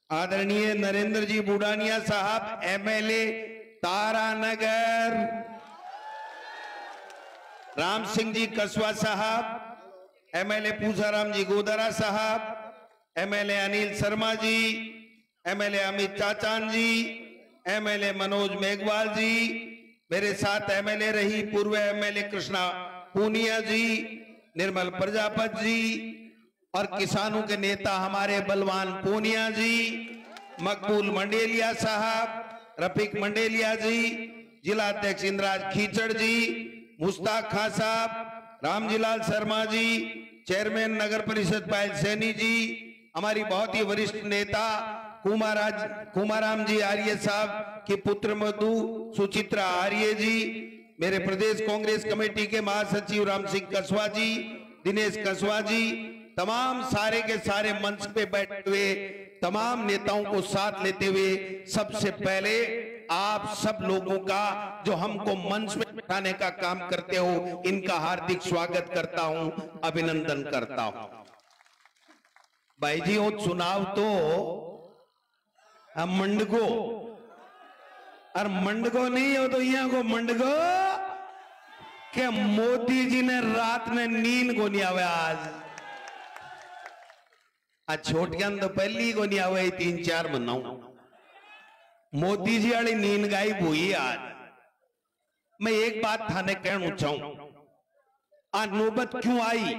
आदरणीय नरेंद्र जी बुढ़ानिया साहब, एमएलए तारानगर राम सिंह जी कसवा साहब, एमएलए पूसाराम जी गोदरा साहब, एमएलए अनिल शर्मा जी, एमएलए अमित चाचान जी, एमएलए मनोज मेघवाल जी, मेरे साथ एमएलए रही पूर्व एमएलए कृष्णा पूनिया जी, निर्मल प्रजापत जी और किसानों के नेता हमारे बलवान पूनिया जी, मकबूल मंडेलिया साहब, रफीक मंडेलिया जी, जिला अध्यक्ष इंद्राज खीचड़ जी, मुश्ताक खां साहब, रामजीलाल शर्मा जी, चेयरमैन नगर परिषद पायल सैनी जी, हमारी बहुत ही वरिष्ठ नेता कुमाराम जी आर्य साहब के पुत्र मधु सुचित्रा आर्य जी, मेरे प्रदेश कांग्रेस कमेटी के महासचिव राम सिंह कसवा जी, दिनेश कसवा जी, तमाम सारे के सारे मंच पे बैठे हुए तमाम नेताओं को साथ लेते हुए सबसे पहले आप सब लोगों का जो हमको मंच पे बैठाने का काम करते हो, इनका हार्दिक स्वागत करता हूं, अभिनंदन करता हूं। भाई जी वो चुनाव तो मंडगो और मंडगो नहीं हो तो यहाँ को मंडगो के मोदी जी ने रात में नींद को नहीं आवे आज छोटियां तो पहली को नहीं आवे 3-4 महीनों मोदी जी वाली नींद गायब हुई आज। मैं एक बात थाने कहना चाहूं, आज नौबत क्यों आई?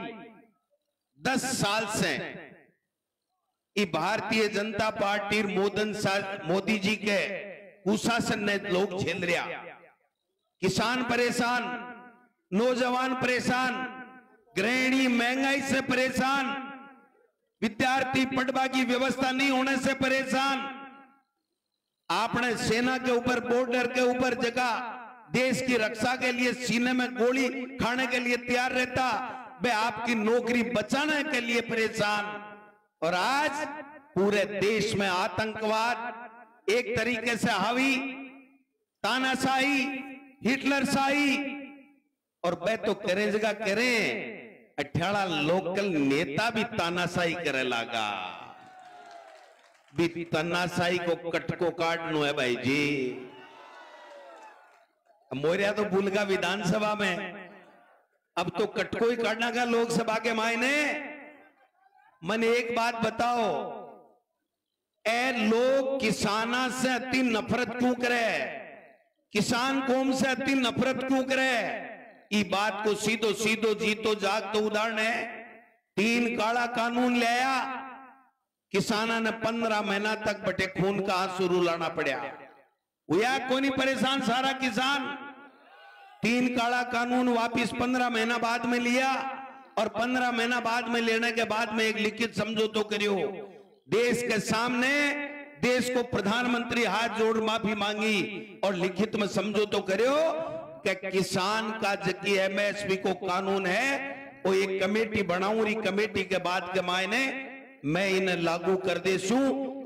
10 साल से भारतीय जनता पार्टी मोदी जी के कुशासन ने लोग झेल रहा, किसान परेशान, नौजवान परेशान, गृहिणी महंगाई से परेशान, विद्यार्थी पढ़वा की व्यवस्था नहीं होने से परेशान। आपने सेना के ऊपर, बॉर्डर के ऊपर जगह देश की रक्षा के लिए सीने में गोली खाने के लिए तैयार रहता, वे आपकी नौकरी बचाने के लिए परेशान। और आज पूरे देश में आतंकवाद एक तरीके से हावी, तानाशाही, हिटलरशाही, और वे तो करे जगह करें, अठाड़ा लोकल नेता भी तानाशाही करे लगा। भी तानाशाही को कटको काटनो है भाई जी। मोरिया तो भूल गया विधानसभा में, अब तो कटको ही काटना का लोकसभा के मायने। मन एक बात बताओ, ए लोग किसाना से अति नफरत क्यों करे, किसान कौम से अति नफरत क्यों करे? ये बात को सीधो सीधो जीतो जाग तो उदाहरण है। 3 काला कानून ले आया, किसाना ने 15 महीना तक बटे खून का आंसू रुलाना पड़ा। हुआ कोनी परेशान सारा किसान। 3 काला कानून वापिस 15 महीना बाद में लिया, और 15 महीना बाद में लेने के बाद में एक लिखित समझौता करियो। देश के सामने देश को प्रधानमंत्री हाथ जोड़ माफी मांगी और लिखित में समझौता करियो कि किसान का जबकि एमएसपी को कानून है, वो एक कमेटी बनाऊं, रही कमेटी के बाद के मायने मैं इन्हें लागू कर देसू,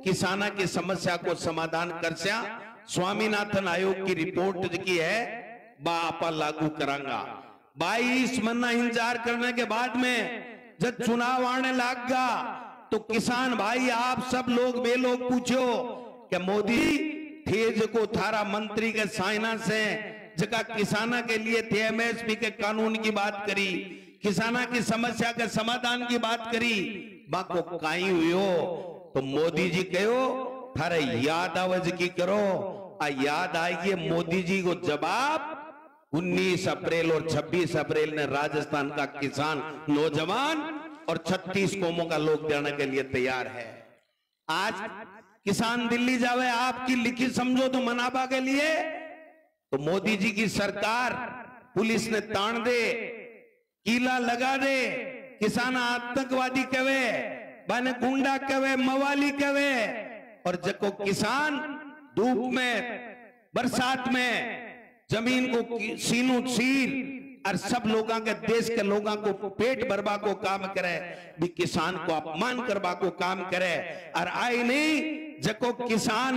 किसाना की समस्या को समाधान कर स्या। स्वामीनाथन आयोग की रिपोर्ट की है, बापा लागू करांगा। 22 महीना इंतजार करने के बाद में जब चुनाव आने लग गया, तो किसान भाई आप सब लोग वे लोग पूछो कि मोदी थे जो थारा मंत्री के साइना से जगह किसाना के लिए थे एमएसपी के कानून की बात करी, किसाना की समस्या के समाधान की बात करी, बाको काई हुई हो। तो मोदी जी कहो थारे याद आवाज की करो, आ याद आएगी मोदी जी को जवाब 19 अप्रैल और 26 अप्रैल ने राजस्थान का किसान नौजवान और 36 कौमों का लोग देने के लिए तैयार है। आज किसान दिल्ली जावे आपकी लिखित समझौता मनाबा के लिए, तो मोदी जी की सरकार पुलिस ने तान दे, कीला लगा दे, किसान आतंकवादी कहे, बने गुंडा कहे, मवाली कहे, और जको किसान धूप में बरसात में जमीन को सीनू सीर और सब लोगों के देश के लोगों को पेट भरवा को काम करे, भी किसान को अपमान करवा को काम करे। और आई नहीं जको किसान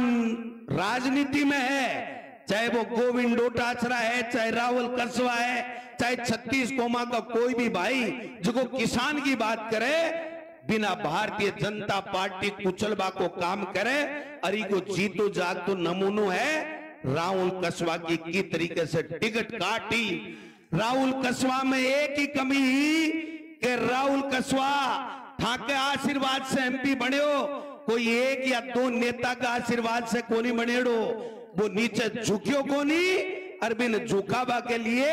राजनीति में है, चाहे वो गोविंद डोटासरा है, चाहे राहुल कसवा है, चाहे 36 कौमा का कोई भी भाई जो किसान की बात करे, बिना भारतीय जनता पार्टी कुचलबा को काम करे, अरे को जीतो जाग तो नमूनो है राहुल कसवा की तरीके से टिकट काटी। राहुल कसवा में एक ही कमी ही कि राहुल कसवा ठाके आशीर्वाद से एमपी बने हो, कोई एक या 2 नेता का आशीर्वाद से कोनी बनेड़ो, वो नीचे झुकियो कोनी, अरबिन झुकावा के लिए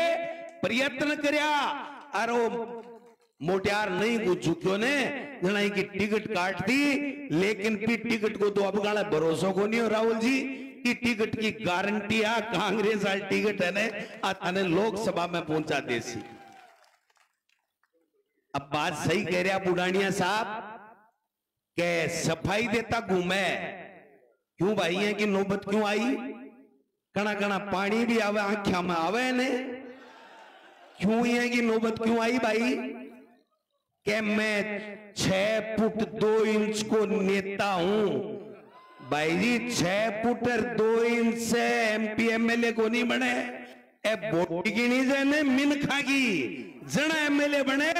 प्रयत्न करया, और मोटियार नहीं को झुकियो ने जनाई की टिकट काट दी, लेकिन भी टिकट को तो अब गाला भरोसा को नहीं हो राहुल जी की टिकट की गारंटी आ कांग्रेस वाली टिकट है ने अने लोकसभा में पहुंचा देसी। अब बात सही कह रहा बुढ़ानिया साहब के सफाई देता घूमे, क्यों भाई है कि नौबत क्यों आई? कणा कणा पानी भी आवे आंखिया में आवे ने, क्यों है कि नौबत क्यों आई भाई? कि मैं 6 फुट 2 इंच को नेता हूं भाई जी। 6 फुट 2 इंच से एमपी एमएलए को नहीं बने, ए बोटी की नहीं जाने मिनखा की जना एमएलए बने।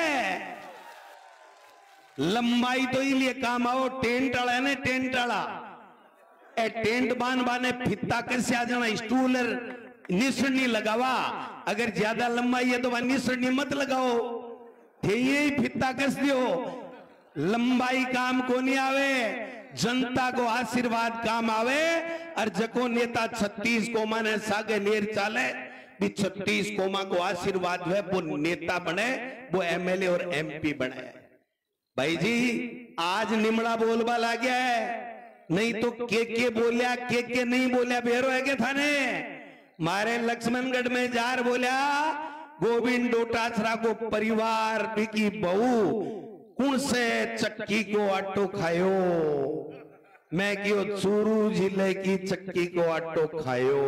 लंबाई तो इसलिए काम आओ, टेंट वाला है ना, टेंट वाला ए टेंट बान बाने फित्ता कैसे आ जाना, स्टूल निसरनी लगावा, अगर ज्यादा लंबाई है तो वह निसरनी मत लगाओ, थे ये फित्ता कस दियो। लंबाई काम को नहीं आवे, जनता को आशीर्वाद काम आवे। और जको नेता 36 कोमा ने सागे लेर चाले भी 36 कोमा को आशीर्वाद है, वो नेता बने, वो एमएलए और एमपी बने। भाई जी आज निमड़ा बोलबा ला गया है, नहीं तो के बोलिया के नहीं बोलिया बेरो है के थाने मारे लक्ष्मणगढ़ में जार बोलिया गोविंद डोटासरा को परिवार की बहू कुण से चक्की को आटो खायो, मैं क्यों चूरू जिले की चक्की को आटो खायो।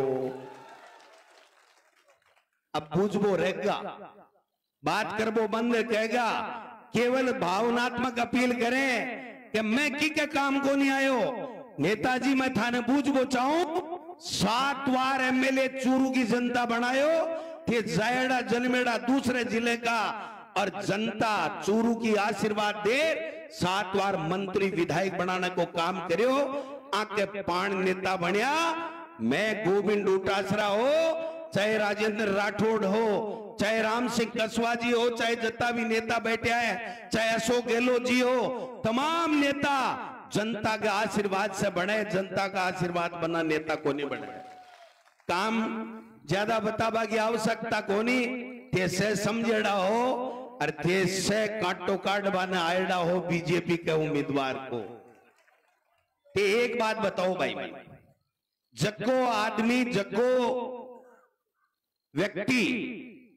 अब बूझबो रहेगा, बात करबो बंद कहेगा, केवल भावनात्मक अपील करें कि मैं की काम को नहीं आयो। नेताजी मैं थाने बूझबो चाहूं, 7 बार एमएलए चूरू की जनता बनायो थे, जायड़ा जन्मेड़ा दूसरे जिले का, और जनता चूरू की आशीर्वाद दे 7 बार मंत्री विधायक बनाने को काम करियो, आके 5 नेता बनया। मैं गोविंद डोटासरा हो, चाहे राजेंद्र राठौड़ हो, चाहे राम सिंह कसवा जी हो, चाहे जितना भी नेता बैठे हैं, चाहे अशोक गहलोत जी हो, तमाम नेता जनता के आशीर्वाद से बने, जनता का आशीर्वाद बना नेता को नहीं बने। काम ज्यादा बताबा की आवश्यकता को नहीं, ते से समझेड़ा हो और ते से काटो काट बना आएड़ा हो बीजेपी के उम्मीदवार को। ते एक बात बताओ भाई, जग्गो आदमी, जग्गो व्यक्ति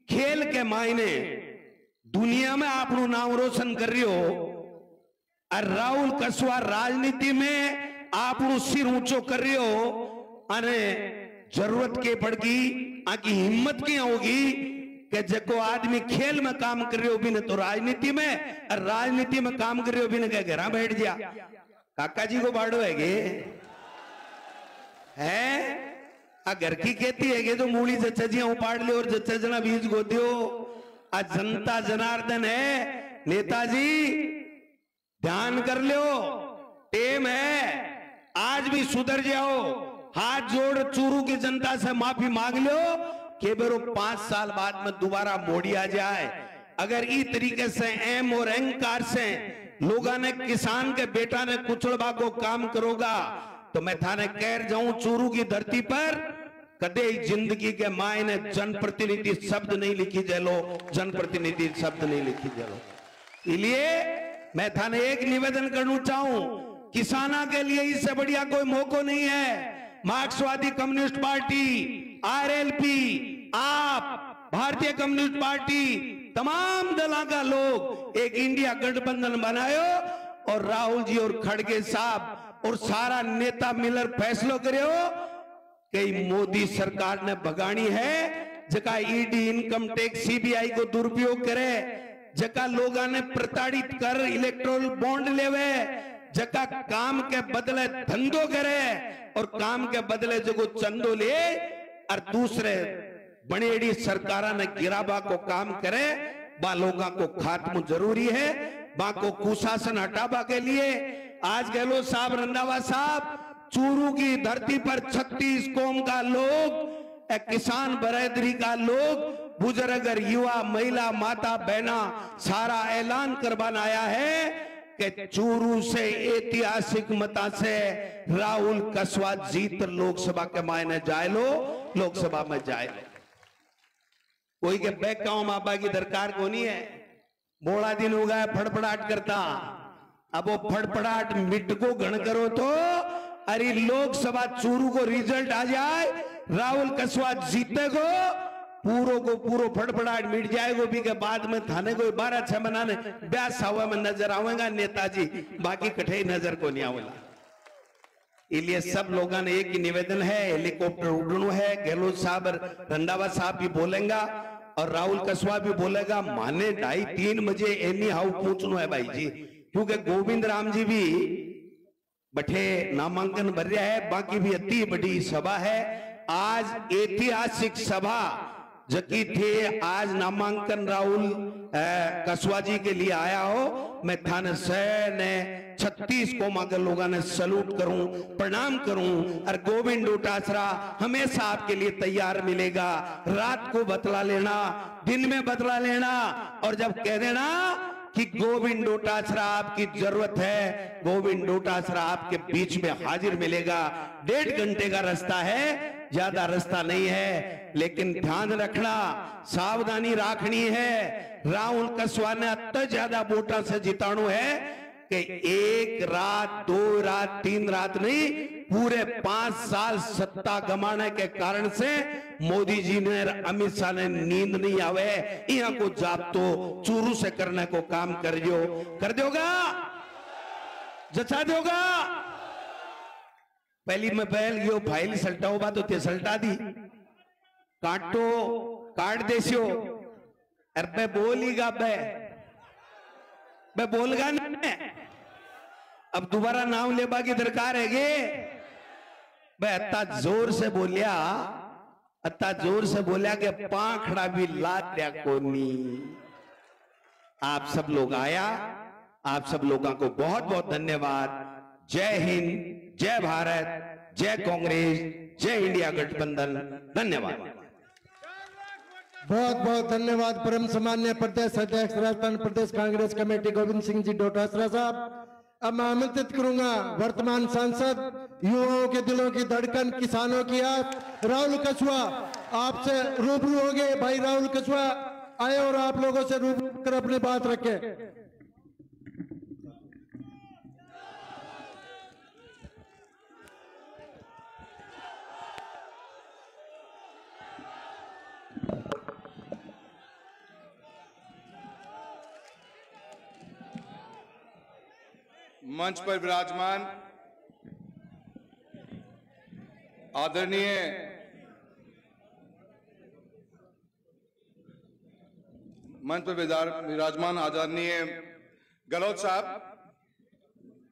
खेल के मायने दुनिया में आपनु नाम रोशन कर रही हो, और राहुल कसवा राजनीति में आपनु सिर ऊंचो कर रही हो, अरे जरूरत के पड़गी, आकी हिम्मत की होगी कि जको आदमी खेल में काम कर रहे हो भी ने तो राजनीति में, और राजनीति में काम कर रहे हो भी ने क्या घर बैठ जा। काका जी को बाड़ो है घर की खेती है तो मूली जच्चा उपाड़ ले और जच्चा जना बीज गो दियो। आज जनता जनार्दन है, नेताजी ध्यान कर लो, टेम है, आज भी सुधर जाओ, हाथ जोड़ चूरू की जनता से माफी मांग लो कि बेरो 5 साल बाद में दोबारा मोड़ी आ जाए। अगर इस तरीके से एम और अहंकार से लोगों ने किसान के बेटा ने कुचलबा को काम करोगा तो मैं थाने कह जाऊं, चूरू की धरती पर कदे जिंदगी के मायने जनप्रतिनिधि शब्द नहीं लिखी जेलो, जनप्रतिनिधि शब्द नहीं लिखी जेलो। इसलिए मैं थाने एक निवेदन करना चाहूं, किसाना के लिए इससे बढ़िया कोई मौका नहीं है। मार्क्सवादी कम्युनिस्ट पार्टी, आरएलपी, आप, भारतीय कम्युनिस्ट पार्टी, तमाम दलों का लोग एक इंडिया गठबंधन बनायो और राहुल जी और खड़गे साहब और सारा नेता मिलकर फैसलो करो कि मोदी सरकार ने भगानी है, जका ईडी, इनकम टैक्स, सीबीआई को दुरुपयोग करे, जका लोगों ने प्रताड़ित कर इलेक्ट्रोल बॉन्ड लेवे, जका काम के बदले धंधो करे और काम के बदले जो चंदो ले, और दूसरे बनेड़ी सरकारा ने गिराबा को काम करे, बा लोगों को खात्म जरूरी है। बा को कुशासन हटाबा के लिए आज गहलोत साहब, रंधावा साहब, चूरू की धरती पर 36 कौम का लोग, किसान बरादरी का लोग, बुजुर्ग, युवा, महिला, माता, बहना सारा ऐलान करवाना आया है कि चूरू से ऐतिहासिक मता से राहुल कसवा जीत लोकसभा के मायने जाए लो, लोकसभा में जाए लो। कोई के बैक गांव मापा की दरकार को नहीं है। बोला दिन हो गया फड़फड़ाहट करता, अब वो फड़फड़ाहट मिट को गण करो तो अरे लोकसभा चूरू को रिजल्ट आ जाए, राहुल कसवा जीते को पूरो को पूरो फड़फड़ाहट मिट जाएगा भी के बाद में थाने को 12-6 बनाने ब्यास हुआ में नजर आवेगा नेताजी, बाकी कठे नजर को नहीं आवेगा। इसलिए सब लोगों ने एक ही निवेदन है, हेलीकॉप्टर उड़नू है, गहलोत साहब, रंधावा साहब भी बोलेगा और राहुल कसवा भी बोलेगा, माने 2:30-3 बजे एनी हाउ पूछनो है भाई जी, क्योंकि गोविंद राम जी भी बठे नामांकन भर रहा है, बाकी भी अति बड़ी सभा है। आज ऐतिहासिक सभा जकी थे, आज नामांकन राहुल कसवा जी के लिए आया हो, मैं थाने से ने 36 कौमा के लोगों ने सलूट करूं, प्रणाम करूं, और गोविंद डोटासरा हमेशा आपके लिए तैयार मिलेगा। रात को बतला लेना, दिन में बतला लेना, और जब कह देना कि गोविंद डोटासरा आपकी जरूरत है, गोविंद डोटासरा आपके बीच में हाजिर मिलेगा। 1.5 घंटे का रास्ता है, ज्यादा रास्ता नहीं है, लेकिन ध्यान रखना, सावधानी रखनी है। राहुल कसवा ने अत्य ज्यादा वोटा से जिताणु है कि 1 रात, 2 रात, 3 रात नहीं, पूरे 5 साल सत्ता गमाने के कारण से मोदी जी ने, अमित शाह ने नींद नहीं आवे, यहाँ को जाप्तो चूरू से करने को काम कर दोगा, जचा दोगा। पहली में पहल यो फाइल सल्टाओ बा तो ते सल्टा दी, काट देसियो। अरे मैं बोलीगा मैं बोलगा ना, अब दोबारा नाम लेबा की दरकार है गे। मैं अत्ता जोर से बोलिया कि पाखड़ा भी लाद्या कोनी। आप सब लोग आया, आप सब लोगों को बहुत बहुत धन्यवाद। जय हिंद, जय भारत, जय कांग्रेस, जय इंडिया गठबंधन। धन्यवाद। बहुत बहुत धन्यवाद परम सम्मान्य प्रदेश अध्यक्ष राजस्थान प्रदेश कांग्रेस कमेटी गोविंद सिंह जी डोटासरा साहब। अब मैं आमंत्रित करूंगा वर्तमान सांसद, युवाओं के दिलों की धड़कन, किसानों की आस, राहुल कछुआ आपसे रूबरू होंगे। भाई राहुल कछुआ आए और आप लोगों से रूबरू कर अपनी बात रखें। मंच पर विराजमान आदरणीय गहलोत साहब,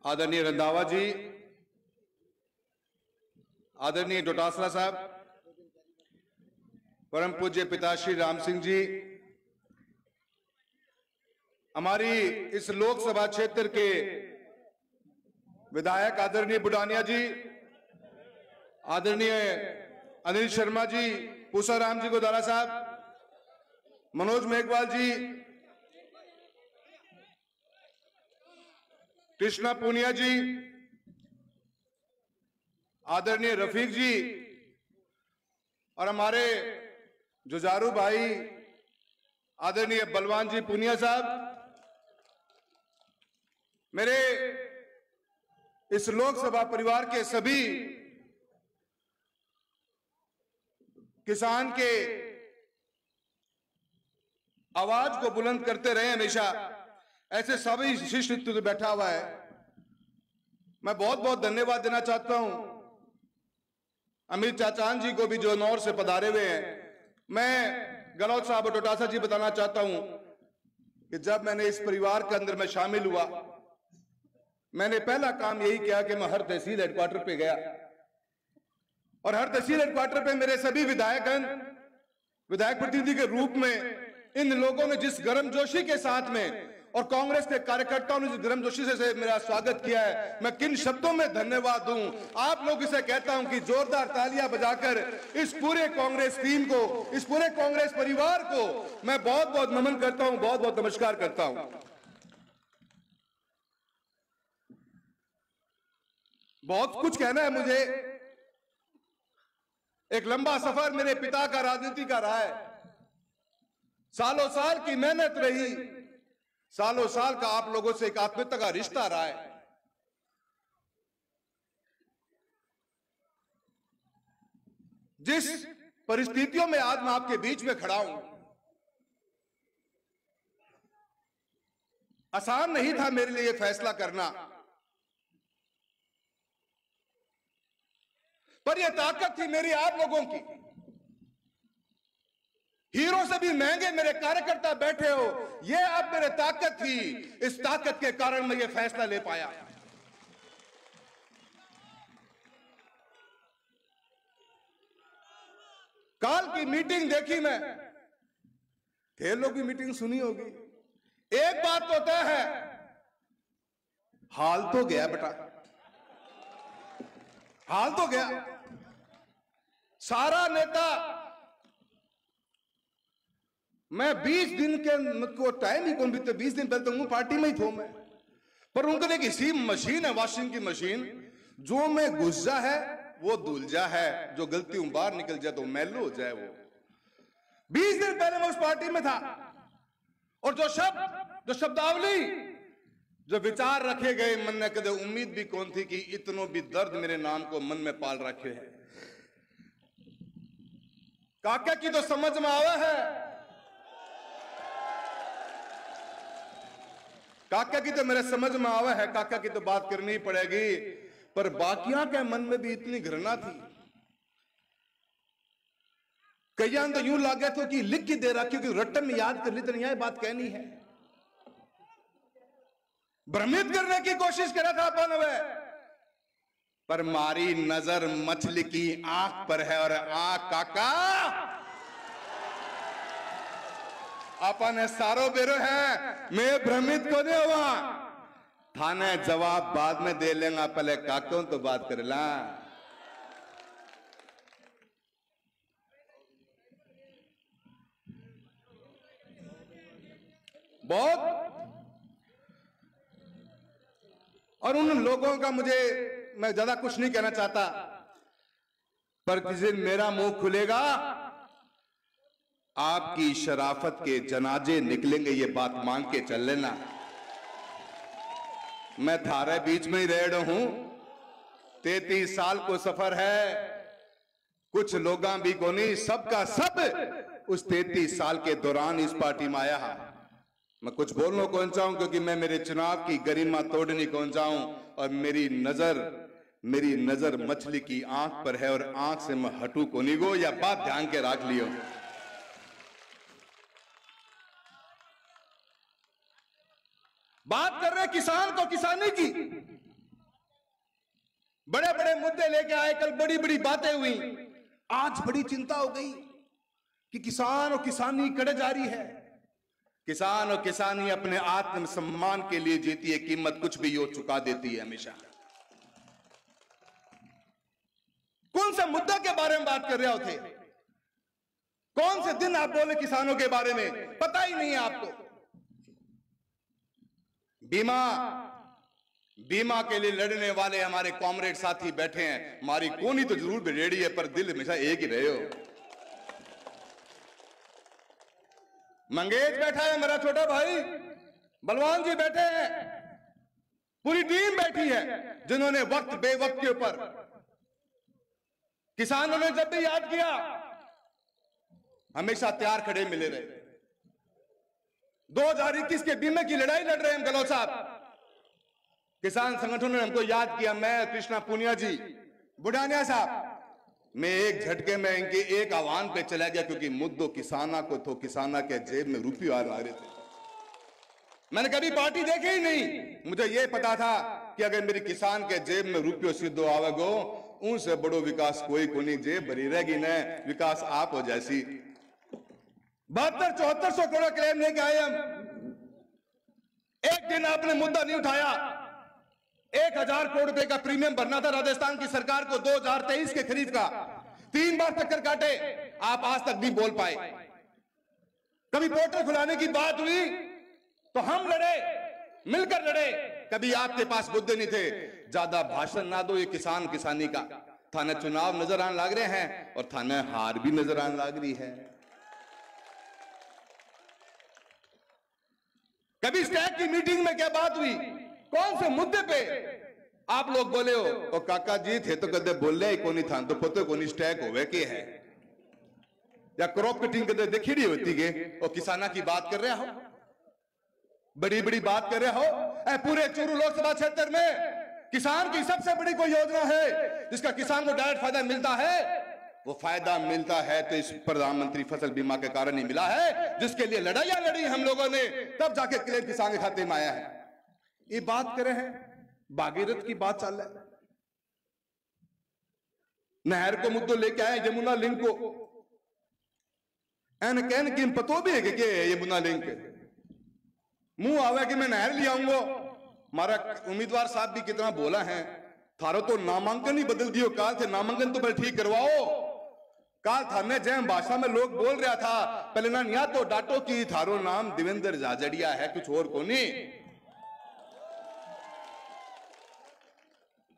आदरणीय रंधावा जी, आदरणीय डोटासरा साहब, परम पूज्य पिताश्री राम सिंह जी, हमारी इस लोकसभा क्षेत्र के विधायक आदरणीय बुडानिया जी, आदरणीय अनिल शर्मा जी, पूसाराम जी गोदारा साहब, मनोज मेघवाल जी, कृष्णा पूनिया जी, आदरणीय रफीक जी और हमारे जुझारू भाई आदरणीय बलवान जी पूनिया साहब, मेरे इस लोकसभा परिवार के सभी किसान के आवाज को बुलंद करते रहे हमेशा, ऐसे सभी शिष्ट बैठा हुआ है। मैं बहुत बहुत धन्यवाद देना चाहता हूं अमित चाचान जी को भी जो नौर से पधारे हुए हैं। मैं गहलोत साहब और डोटासरा जी बताना चाहता हूं कि जब मैंने इस परिवार के अंदर में शामिल हुआ, मैंने पहला काम यही किया कि मैं हर तहसील हेडक्वार्टर पे गया और हर तहसील हेडक्वार्टर पे मेरे सभी विधायक प्रतिनिधि के रूप में इन लोगों ने जिस गर्मजोशी के साथ में और कांग्रेस के कार्यकर्ताओं ने जिस गर्मजोशी से मेरा स्वागत किया है, मैं किन शब्दों में धन्यवाद दूं। आप लोग इसे कहता हूं कि जोरदार तालियां बजाकर इस पूरे कांग्रेस टीम को, इस पूरे कांग्रेस परिवार को मैं बहुत बहुत नमन करता हूं, बहुत बहुत नमस्कार करता हूं। बहुत कुछ कहना है मुझे। एक लंबा सफर मेरे पिता का राजनीति का रहा है, सालों साल की मेहनत रही, सालों साल का आप लोगों से एक आत्मीयता का रिश्ता रहा है। जिस परिस्थितियों में आज मैं आपके बीच में खड़ा हूं, आसान नहीं था मेरे लिए यह फैसला करना, पर यह ताकत थी मेरी आप लोगों की। हीरो से भी महंगे मेरे कार्यकर्ता बैठे हो, यह अब मेरे ताकत थी। इस ताकत के कारण मैं यह फैसला ले पाया। काल की मीटिंग देखी मैं, ढेर लोग की मीटिंग सुनी होगी। एक बात तो तय है, हाल तो गया बेटा, हाल तो गया। सारा नेता, मैं 20 दिन के मुझको टाइम ही कौन बीते, 20 दिन पहले तो हूं पार्टी में ही था मैं, पर उनको एक इसी मशीन है, वॉशिंग की मशीन, जो में घुस जा है वो धुल जा है, जो गलती बाहर निकल जाए तो मैलो हो जाए वो। 20 दिन पहले मैं उस पार्टी में था और जो शब्दावली, जो विचार रखे गए, मन ने कदे उम्मीद भी कौन थी कि इतनो भी दर्द मेरे नाम को मन में पाल रखे है। काका की तो समझ में आवा है, काका की तो मेरे समझ में आवा है, काका की तो बात करनी पड़ेगी, पर बाकियां के मन में भी इतनी घृणा थी। कई तो यूं लगे तो कि लिख के दे रहा, क्योंकि रट्टन में याद कर ली तो नहीं बात कहनी है। भ्रमित करने की कोशिश करा था अपन वे, पर मारी नजर मछली की आंख पर है, और आंख काका अपन सारो बेरो है। मैं भ्रमित को नहीं हुआ, थाने जवाब बाद में दे लेंगे, पहले काकों तो बात कर ला। बहुत और उन लोगों का मैं ज्यादा कुछ नहीं कहना चाहता, पर किसी दिन मेरा मुंह खुलेगा आपकी शराफत के जनाजे निकलेंगे, ये बात मान के चल लेना। मैं थारे बीच में ही रह रहा हूं, 33 साल को सफर है, कुछ लोग भी को नहीं, सबका सब उस 33 साल के दौरान इस पार्टी में आया है। मैं कुछ बोलना कौन चाहूं, क्योंकि मैं मेरे चुनाव की गरिमा तोड़ने कौन चाहूं, और मेरी नजर मछली की आंख पर है, और आंख से मैं हटू को नहीं गो, या बात ध्यान के रख लियो। बात कर रहे किसान को, किसानी की बड़े बड़े मुद्दे लेके आए, कल बड़ी बड़ी बातें हुई, आज बड़ी चिंता हो गई कि किसान और किसानी कड़े जा रही है। किसान और किसानी अपने आत्मसम्मान के लिए जीती है, कीमत कुछ भी यो चुका देती है हमेशा। कौन सा मुद्दा के बारे में बात कर रहे होते, कौन से दिन आप बोले किसानों के बारे में, पता ही नहीं है आपको। बीमा के लिए लड़ने वाले हमारे कॉमरेड साथी बैठे हैं, हमारी कोनी तो जरूर रेडी है, पर दिल हमेशा एक ही रहे हो। मंगेश बैठा है, मेरा छोटा भाई बलवान जी बैठे हैं, पूरी टीम बैठी है, जिन्होंने वक्त बेवक्त के ऊपर किसानों ने जब भी याद किया हमेशा तैयार खड़े मिले रहे। 2021 के बीमे की लड़ाई लड़ रहे हैं हम गहलोत साहब, किसान संगठनों ने हमको याद किया, मैं कृष्णा पुनिया जी, बुढ़ानिया साहब, मैं एक झटके में इनके एक आह्वान पे चला गया, क्योंकि मुद्दों किसाना को तो किसाना के जेब में रुपये आ रहे थे। मैंने कभी पार्टी देखी ही नहीं, मुझे यह पता था कि अगर मेरी किसान के जेब में रुपये सीधो आवेगो, उनसे बड़ो विकास कोई को नहीं, जेब भरी रहेगी न, विकास आप हो जैसी। 7200-7400 करोड़ क्लेम लेके आए हम, एक दिन आपने मुद्दा नहीं उठाया। 1000 करोड़ रुपए का प्रीमियम भरना था राजस्थान की सरकार को 2023 के खरीफ का, 3 बार चक्कर काटे, आप आज तक नहीं बोल पाए। कभी पोर्टल खुलाने की बात हुई तो हम लड़े, मिलकर लड़े, कभी आपके पास मुद्दे नहीं थे। ज्यादा भाषण ना दो, ये किसान किसानी का थाने चुनाव नजर आने लग रहे हैं, और थाने हार भी नजर आने लग रही है। कभी स्टैक की मीटिंग में क्या बात हुई, कौन से मुद्दे पे आप लोग बोले हो, और काका जी थे तो कदे बोले ही कोनी था, तो पता कोनी स्टैक होवे के है, या क्रॉप कटिंग कदे देखी नहीं होती के, और किसाना की बात कर रहे हो, बड़ी बड़ी बात कर रहे हो। पूरे चूरू लोकसभा क्षेत्र में किसान की सबसे बड़ी कोई योजना है जिसका किसान को डायरेक्ट फायदा मिलता है, वो फायदा मिलता है तो इस प्रधानमंत्री फसल बीमा के कारण ही मिला है, जिसके लिए लड़ाइयां लड़ी हम लोगों ने, तब जाके क्लेम किसान के खाते में आया है। ये बात करे हैं, भागीरथ की बात चल रहा है, नहर को मुद्दों लेके आए, यमुना लिंक को, एन कहने की पतो भी है कि यमुना लिंक, मुंह आवे कि मैं नहर ले आऊंगा। हमारा उम्मीदवार साहब भी कितना बोला है, थारो तो नामांकन ही बदल दियो, काल से नामांकन तो पहले ठीक करवाओ। काल थाने जैम भाषा में लोग बोल रहा था, पहले ना या तो डाटो की थारो नाम देवेंद्र जाजड़िया है, कुछ और को नहीं।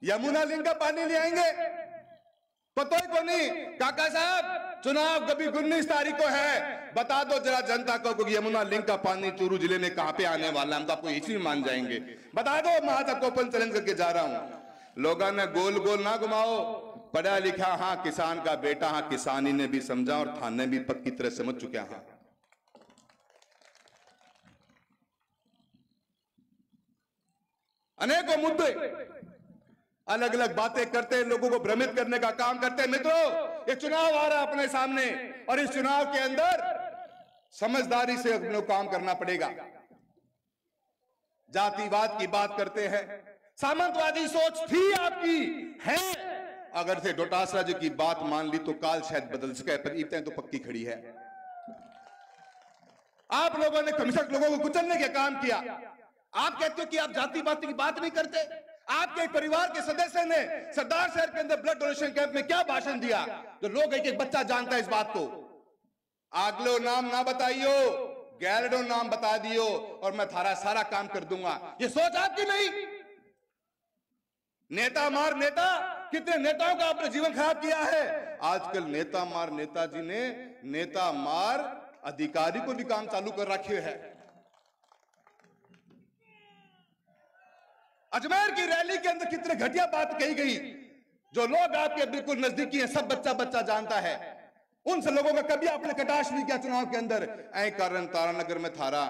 यमुना लिंक का पानी ले आएंगे, पता ही को नहीं। काका साहब, चुनाव कभी 19 तारीख को है, बता दो जरा जनता को कि यमुना लिंक का पानी चूरू जिले में कहां पे आने वाला है, हम तो आपको इसी में मान जाएंगे। बता दो, मैं आज आपको ओपन चैलेंज करके जा रहा हूं। लोगों ने गोल गोल ना घुमाओ, पढ़ा लिखा हाँ किसान का बेटा, हाँ किसानी ने भी समझा और थाने भी पक्की तरह समझ चुके हैं। अनेकों मुद्दे, अलग अलग बातें करते, लोगों को भ्रमित करने का काम करते। मित्रों, ये चुनाव आ रहा है अपने सामने, और इस चुनाव के अंदर समझदारी से अपने काम करना पड़ेगा। जातिवाद की बात करते हैं, सामंतवादी सोच थी आपकी, है। अगर से डोटासरा जी की बात मान ली तो काल शायद बदल सके, पर ईंटें तो पक्की खड़ी है। आप लोगों ने कमिश्नर लोगों को कुचलने का काम किया। आप कहते हो कि आप जातिवाद की बात नहीं करते। आपके परिवार के सदस्य ने सरदार शहर के अंदर ब्लड डोनेशन कैंप में क्या भाषण दिया, जो लोग एक एक बच्चा जानता है इस बात को। आगलो नाम ना बताइयो, गैरडो नाम बता दियो और मैं थारा सारा काम कर दूंगा। ये सोच आपकी नहीं। नेता मार नेता, कितने नेताओं का आपने जीवन खराब किया है। आजकल नेता मार नेताजी ने नेता मार अधिकारी को भी काम चालू कर रखे है। अजमेर की रैली के अंदर कितने घटिया बात कही गई, जो लोग आपके बिल्कुल नजदीकी हैं, सब बच्चा बच्चा जानता है। उन सब लोगों का कभी आपने कटाक्ष नहीं किया चुनाव के अंदर। ऐ कारण तारानगर में थारा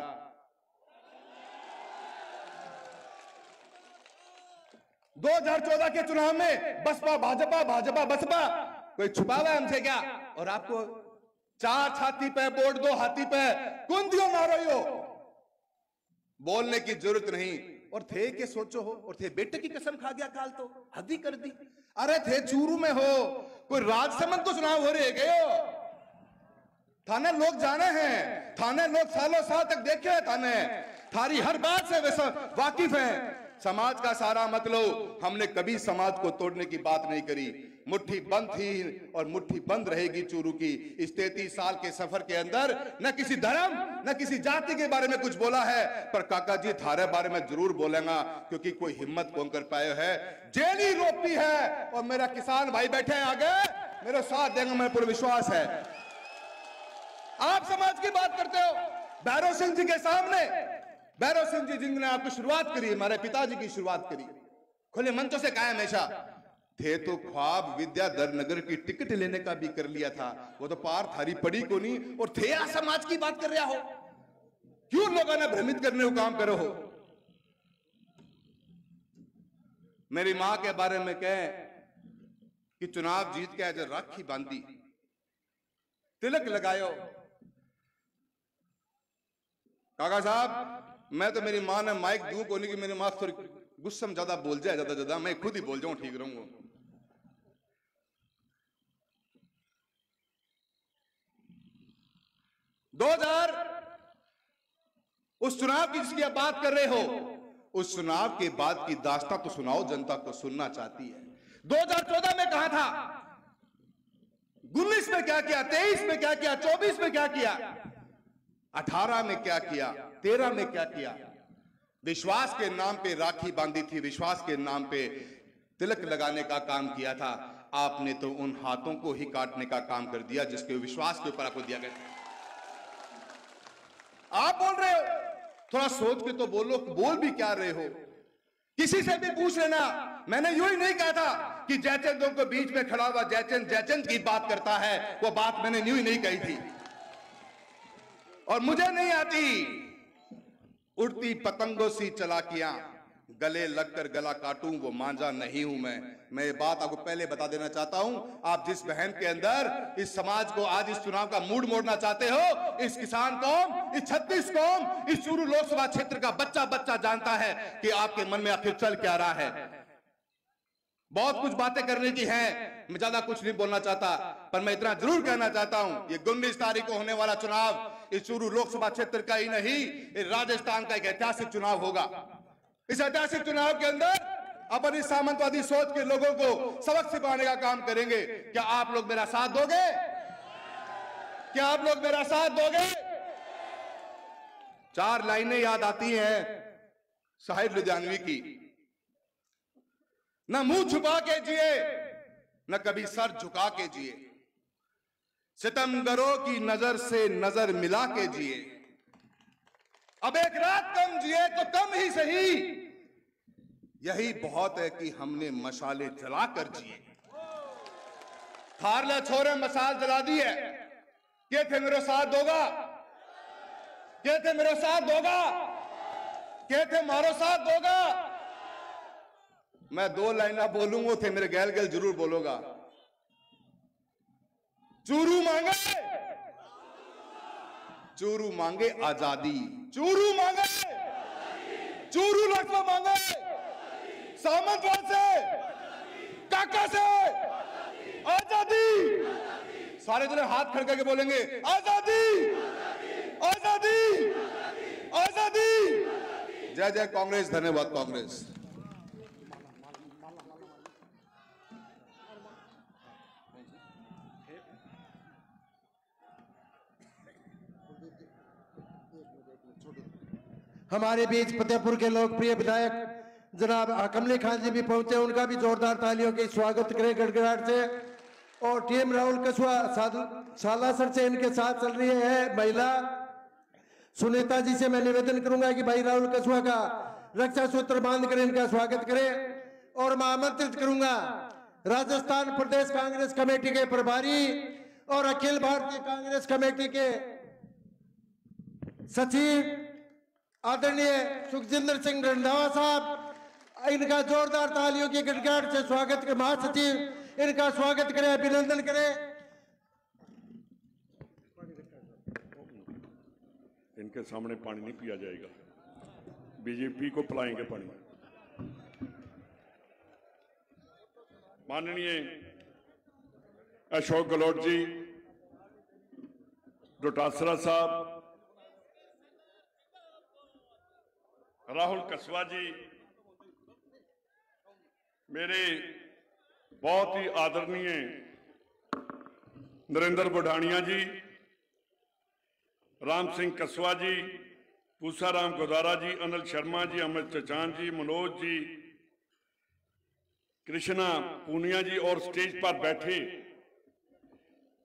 2014 के चुनाव में बसपा भाजपा भाजपा बसपा, कोई छुपा हुआ है हमसे क्या? और आपको चार छाती पे वोट दो हाथी पे कुंदियों मारो यो, बोलने की जरूरत नहीं। और थे के सोचो हो, और थे बेटे की कसम खा गया काल तो हद ही कर दी। अरे थे चूरू में हो, कोई राजसमंद को चुनाव हो रहे गए हो। थाने लोग जाने हैं, थाने लोग सालों साल तक देखे हैं, थाने थारी हर बात से वैसा वाकिफ है। समाज का सारा मत लो, हमने कभी समाज को तोड़ने की बात नहीं करी। मुट्ठी बंद थी और मुट्ठी बंद रहेगी चूरू की। इस 33 साल के सफर के अंदर न किसी धर्म न किसी जाति के बारे में कुछ बोला है, पर काका जी थारे बारे में जरूर बोलेगा, क्योंकि कोई हिम्मत कौन कर पाए है। जेल ही रोकती है और मेरा किसान भाई बैठे हैं आगे, मेरे साथ देंगे, मेरे पूरा विश्वास है। आप समाज की बात करते हो, भैरव सिंह जी के सामने, भैरव सिंह जी जिन्होंने आपकी शुरुआत करी, हमारे पिताजी की शुरुआत करी, खुले मंचों से कहा हमेशा थे तो ख्वाब विद्याधर नगर की टिकट लेने का भी कर लिया था, वो तो पार थारी पड़ी को नहीं, और थे आप समाज की बात कर रहा हो। क्यों लोगों ने भ्रमित करने को काम करो हो। मेरी मां के बारे में कहे कि चुनाव जीत के आज राखी बांधी, तिलक लगायो। काका साहब, मैं तो मेरी मां ने माइक दूं को नहीं कि मेरी मां थोड़ी गुस्सा में ज्यादा बोल जाए, ज्यादा मैं खुद ही बोल जाऊं, ठीक रहूंगा। 2000 उस चुनाव की जिसकी आप बात कर रहे हो, उस चुनाव के बाद की दास्तां तो सुनाओ, जनता को सुनना चाहती है। 2014 में कहा था, 19 में क्या किया, 23 में क्या किया, 24 में क्या किया, 18 में क्या किया, 13 में क्या किया। विश्वास के नाम पे राखी बांधी थी, विश्वास के नाम पे तिलक लगाने का काम किया था। आपने तो उन हाथों को ही काटने का काम कर दिया जिसके विश्वास के ऊपर आपको दिया गया। आप बोल रहे हो, थोड़ा सोच के तो बोलो, बोल भी क्या रहे हो। किसी से भी पूछ लेना, मैंने यूं ही नहीं कहा था कि जयचंदों को बीच में खड़ा हुआ जयचंद की बात करता है, वो बात मैंने यूं ही नहीं कही थी। और मुझे नहीं आती उड़ती पतंगों सी चालाकियां, गले लगकर गला काटूं वो मांझा नहीं हूं मैं ये बात आपको पहले बता देना चाहता हूं। आप जिस बहन के अंदर इस समाज को आज इस चुनाव का मूड मोड़ना चाहते हो, इस किसान कौम, इस 36 कौम, इस चूरू लोकसभा क्षेत्र का बच्चा बच्चा जानता है कि आपके मन में आखिर चल क्या रहा है। बहुत कुछ बातें करने की हैं, मैं ज्यादा कुछ नहीं बोलना चाहता, पर मैं इतना जरूर कहना चाहता हूं, ये 19 तारीख को होने वाला चुनाव इस चूरू लोकसभा क्षेत्र का ही नहीं, राजस्थान का एक ऐतिहासिक चुनाव होगा। इस ऐतिहासिक चुनाव के अंदर अपन इस सामंतवादी सोच के लोगों को सबक सिखाने का काम करेंगे। क्या आप लोग मेरा साथ दोगे? क्या आप लोग मेरा साथ दोगे? 4 लाइनें याद आती हैं साहिब लुधियानवी की, न मुंह छुपा के जिए न कभी सर झुका के जिए, सितमगरों की नजर से नजर मिला के जिए। अब एक रात कम जिए तो कम ही सही, यही बहुत है कि हमने मशाले जलाकर जिए। थारले छोरे मसाल जला दी है, के थे मेरे साथ दोगा, के थे मेरे साथ दोगा, के थे मारो साथ दोगा। मैं 2 लाइना बोलूंगा, थे मेरे गैल गैल जरूर बोलोगा। चूरू मांगे चूरू मांगे आजादी, चूरू मांगे, चूरू लक्ष्मण मांगे, सामंतवाद से, काका से आजादी। सारे जने हाथ खड़े करके बोलेंगे आजादी, आजादी, आजादी। जय जय कांग्रेस, धन्यवाद कांग्रेस। हमारे बीच फतेहपुर के लोकप्रिय विधायक जनाब हकमली खान जी भी पहुंचे, उनका भी जोरदार तालियों के स्वागत करें गड़गड़ाहट से। और टीएम राहुल कछुआ सालासर से इनके साथ चल रही है महिला सुनीता जी से मैं निवेदन करूंगा कि भाई राहुल कछुआ का रक्षा सूत्र बांध कर इनका स्वागत करें। और मैं आमंत्रित करूंगा राजस्थान प्रदेश कांग्रेस कमेटी के प्रभारी और अखिल भारतीय कांग्रेस कमेटी के सचिव आदरणीय सुखजिंदर सिंह रंधावा साहब, इनका जोरदार तालियों की गड़गड़ाहट से स्वागत करें। महासचिव इनका स्वागत करें, अभिनंदन करें। इनके सामने पानी नहीं पिया जाएगा, बीजेपी को पिलाएंगे पानी। माननीय अशोक गहलोत जी, डोटासरा साहब, राहुल कछुआ जी, मेरे बहुत ही आदरणीय नरेंद्र बुढ़ानिया जी, राम सिंह कछुआ जी, पूसाराम गोदारा जी, अनिल शर्मा जी, अमित चचान जी, मनोज जी, कृष्णा पूनिया जी और स्टेज पर बैठे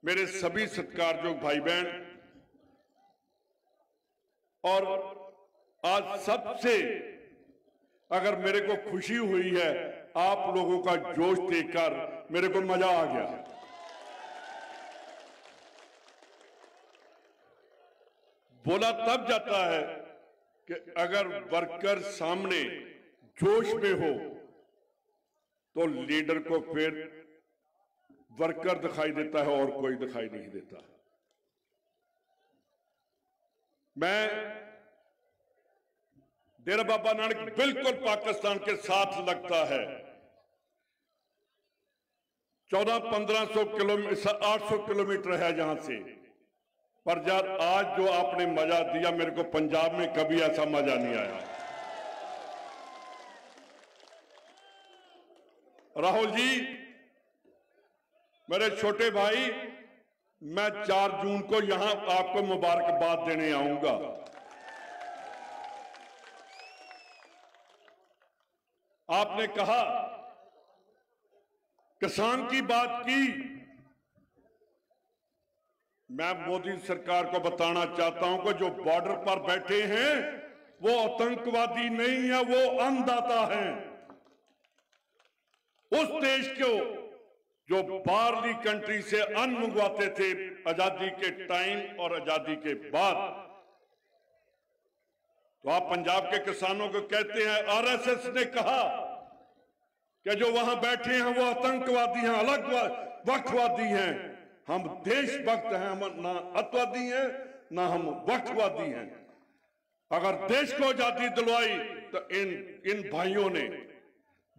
मेरे सभी सत्कारयोग भाई बहन। और आज सबसे अगर मेरे को खुशी हुई है, आप लोगों का जोश देखकर मेरे को मजा आ गया। बोला तब जाता है कि अगर वर्कर सामने जोश में हो तो लीडर को फिर वर्कर दिखाई देता है और कोई दिखाई नहीं देता। मैं डेरा बाबा नानक बिल्कुल पाकिस्तान के साथ लगता है। 1400-1500 किलोमीटर 800 किलोमीटर है यहां से, पर यार आज जो आपने मजा दिया मेरे को, पंजाब में कभी ऐसा मजा नहीं आया। राहुल जी, मेरे छोटे भाई, मैं 4 जून को यहां आपको मुबारकबाद देने आऊंगा। आपने कहा, किसान की बात की, मैं मोदी सरकार को बताना चाहता हूं कि जो बॉर्डर पर बैठे हैं वो आतंकवादी नहीं है, वो अन्नदाता हैं। उस देश को जो बाहरली कंट्री से अन्न मंगवाते थे आजादी के टाइम और आजादी के बाद, तो आप पंजाब के किसानों को कहते हैं, आरएसएस ने कहा कि जो वहां बैठे हैं वो आतंकवादी हैं, अलग वक्तवादी हैं। हम देशभक्त हैं, हम ना अतवादी हैं ना हम वक्तवादी हैं। अगर देश को आजादी दिलवाई तो इन भाइयों ने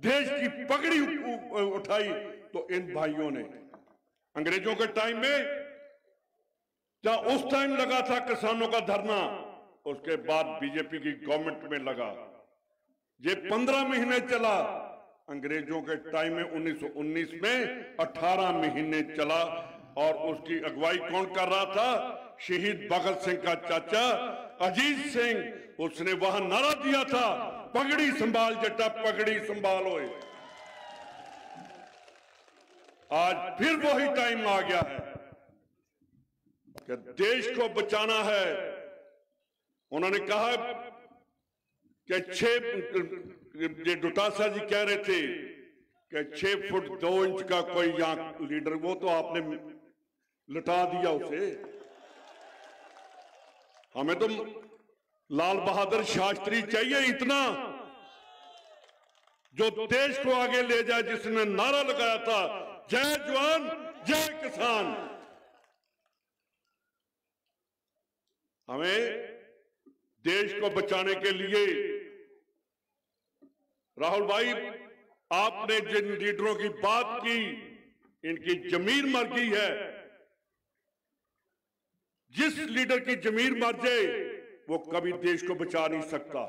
देश की पगड़ी उठाई, तो इन भाइयों ने अंग्रेजों के टाइम में जहां उस टाइम लगा था किसानों का धरना, उसके बाद बीजेपी की गवर्नमेंट में लगा। ये 15 महीने चला। अंग्रेजों के टाइम में 1919 में 18 महीने चला। और उसकी अगुवाई कौन कर रहा था? शहीद भगत सिंह का चाचा अजीत सिंह। उसने वहां नारा दिया था, पगड़ी संभाल जट्टा, पगड़ी संभाल होए। आज फिर वही टाइम आ गया है कि देश को बचाना है। उन्होंने कहा कि ये डोटासरा जी कह रहे थे कि 6 फुट 2 इंच का कोई यहां लीडर, वो तो आपने लुटा दिया उसे। हमें तो लाल बहादुर शास्त्री चाहिए, इतना जो देश को आगे ले जाए, जिसने नारा लगाया था, जय जवान जय किसान। हमें देश को बचाने के लिए राहुल भाई, आपने जिन लीडरों की बात की, इनकी जमीर मर गई है। जिस लीडर की जमीर मर जाए वो कभी देश को बचा नहीं सकता।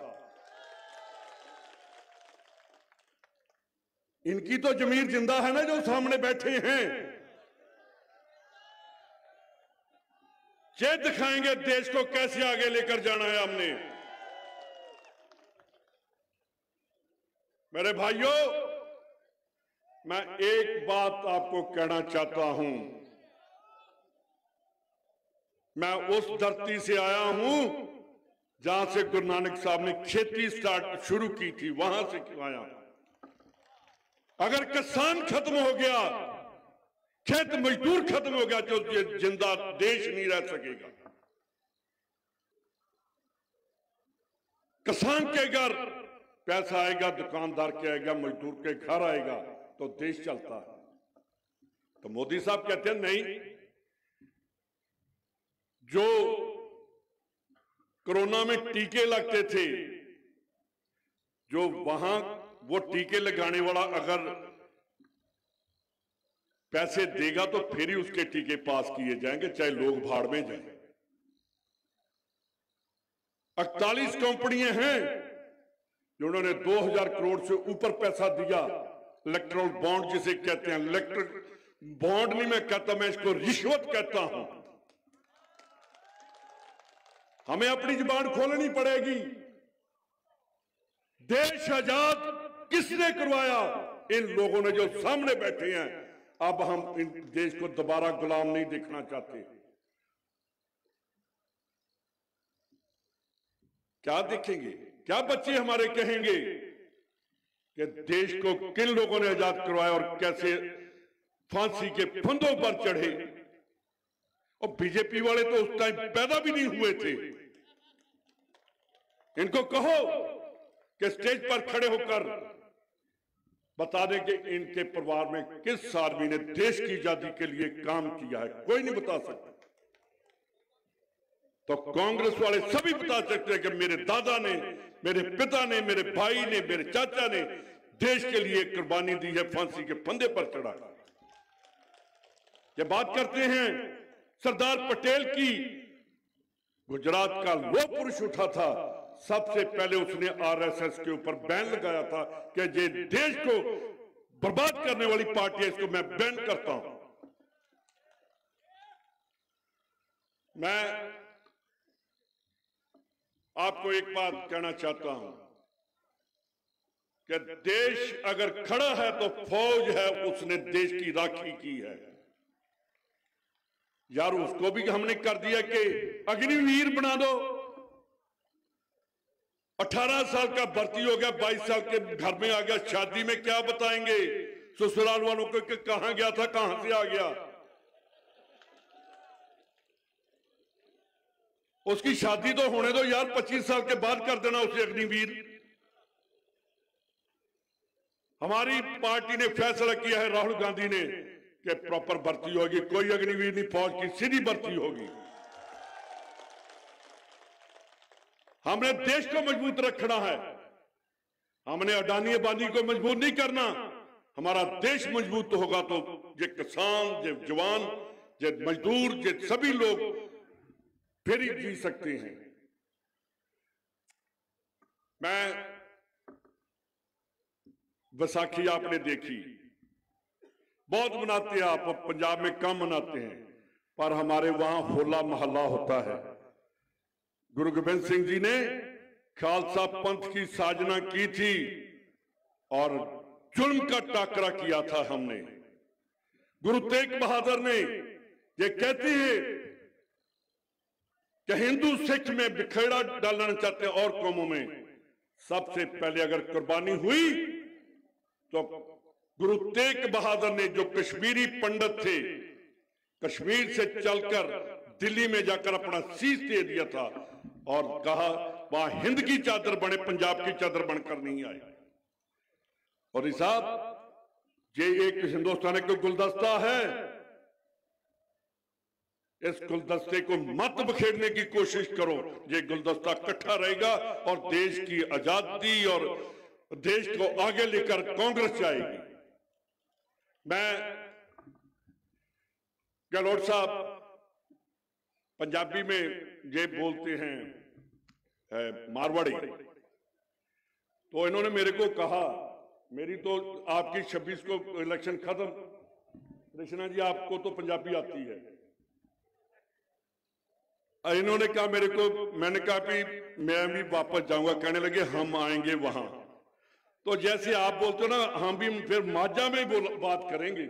इनकी तो जमीर जिंदा है ना, जो सामने बैठे हैं। ये दिखाएंगे देश को कैसे आगे लेकर जाना है हमने। मेरे भाइयों, मैं एक बात आपको कहना चाहता हूं। मैं उस धरती से आया हूं जहां से गुरु नानक साहब ने खेती शुरू की थी, वहां से आया। अगर किसान खत्म हो गया, खेत मजदूर खत्म हो गया, तो ये जिंदा देश नहीं रह सकेगा। किसान के घर पैसा आएगा, दुकानदार के आएगा, मजदूर के घर आएगा, तो देश चलता है। तो मोदी साहब कहते हैं नहीं, जो कोरोना में टीके लगते थे, जो वहां वो टीके लगाने वाला अगर पैसे देगा तो फिर ही उसके टीके पास किए जाएंगे, चाहे लोग भाड़ में जाएं। 48 कंपनियां हैं जिन्होंने 2000 करोड़ से ऊपर पैसा दिया। इलेक्ट्रल बॉन्ड जिसे कहते हैं, इलेक्ट्रिक बॉन्ड नहीं मैं कहता, मैं इसको रिश्वत कहता हूं। हमें अपनी जुबान खोलनी पड़ेगी। देश आजाद किसने करवाया? इन लोगों ने जो सामने बैठे हैं। अब हम इन देश को दोबारा गुलाम नहीं देखना चाहते। क्या देखेंगे? क्या बच्चे हमारे कहेंगे कि देश को किन लोगों ने आजाद करवाया और कैसे फांसी के फंदों पर चढ़े? और बीजेपी वाले तो उस टाइम पैदा भी नहीं हुए थे। इनको कहो कि स्टेज पर खड़े होकर बता दें कि इनके परिवार में किस आदमी ने देश की आजादी के लिए काम किया है। कोई नहीं बता सकता। तो कांग्रेस वाले सभी बता सकते हैं कि मेरे दादा ने, मेरे पिता ने, मेरे भाई ने, मेरे चाचा ने देश के लिए कुर्बानी दी है, फांसी के फंदे पर चढ़ा। ये बात करते हैं सरदार पटेल की। गुजरात का वो पुरुष उठा था, सबसे पहले उसने आरएसएस के ऊपर बैन लगाया था कि ये देश को बर्बाद करने वाली पार्टी है, इसको मैं बैन करता हूं। मैं आपको एक बात कहना चाहता हूं कि देश अगर खड़ा है तो फौज है, उसने देश की राखी की है। यार उसको भी हमने कर दिया कि अग्निवीर बना दो। 18 साल का भर्ती हो गया, 22 साल के घर में आ गया, शादी में क्या बताएंगे ससुराल वालों को कि कहां गया था, कहां से आ गया? उसकी शादी तो होने दो यार, 25 साल के बाद कर देना उसे अग्निवीर। हमारी पार्टी ने फैसला किया है, राहुल गांधी ने, कि प्रॉपर भर्ती होगी, कोई अग्निवीर नहीं, फौज की सीधी भर्ती होगी। हमने देश को मजबूत रखना है। हमने अडानी अंबानी को मजबूत नहीं करना। हमारा देश मजबूत होगा तो ये किसान, ये जवान, ये मजदूर, ये सभी लोग फिर ही जी सकते हैं। मैं बैसाखी आपने देखी, बहुत मनाते हैं आप, पंजाब में कम मनाते हैं, पर हमारे वहां होला मोहल्ला होता है। गुरु गोबिंद सिंह जी ने खालसा पंथ की साजना की थी और जुल्म का टाकरा किया था हमने। गुरु तेग बहादुर ने ये कहते हैं कि हिंदू सिख में बिखेड़ा डालना चाहते हैं और कौमों में। सबसे पहले अगर कुर्बानी हुई तो गुरु तेग बहादुर ने, जो कश्मीरी पंडित थे, कश्मीर से चलकर दिल्ली में जाकर अपना शीश दे दिया था और कहा वहां हिंद की चादर बने, पंजाब की चादर बनकर नहीं आए। और साहब, ये एक हिंदुस्तान का गुलदस्ता है। इस गुलदस्ते को मत बखेरने की कोशिश करो। ये गुलदस्ता इकट्ठा रहेगा और देश की आजादी और देश को आगे लेकर कांग्रेस जाएगी। मैं गहलोत साहब पंजाबी में ये बोलते हैं मारवाड़ी, तो इन्होंने मेरे को कहा, मेरी तो आपकी 26 को इलेक्शन खत्म, कृष्णा जी आपको तो पंजाबी आती है। इन्होंने कहा मेरे को, मैंने कहा भी मैं भी वापस जाऊंगा, कहने लगे हम आएंगे वहां। तो जैसे आप बोलते हो ना, हम भी फिर माझा में बात करेंगे।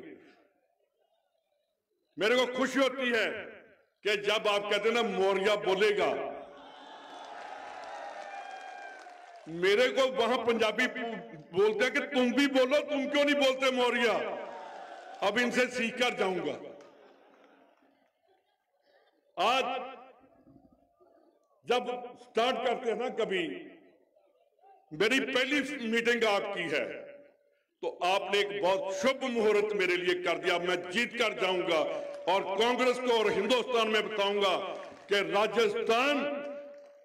मेरे को खुशी होती है कि जब आप कहते हैं ना मौर्या बोलेगा, मेरे को वहां पंजाबी बोलते हैं कि तुम भी बोलो, तुम क्यों नहीं बोलते मौर्या। अब इनसे सीख कर जाऊंगा। आज जब स्टार्ट करते हैं ना, कभी मेरी पहली मीटिंग आपकी है, तो आपने एक बहुत शुभ मुहूर्त मेरे लिए कर दिया। मैं जीत कर जाऊंगा और कांग्रेस को और हिंदुस्तान में बताऊंगा कि राजस्थान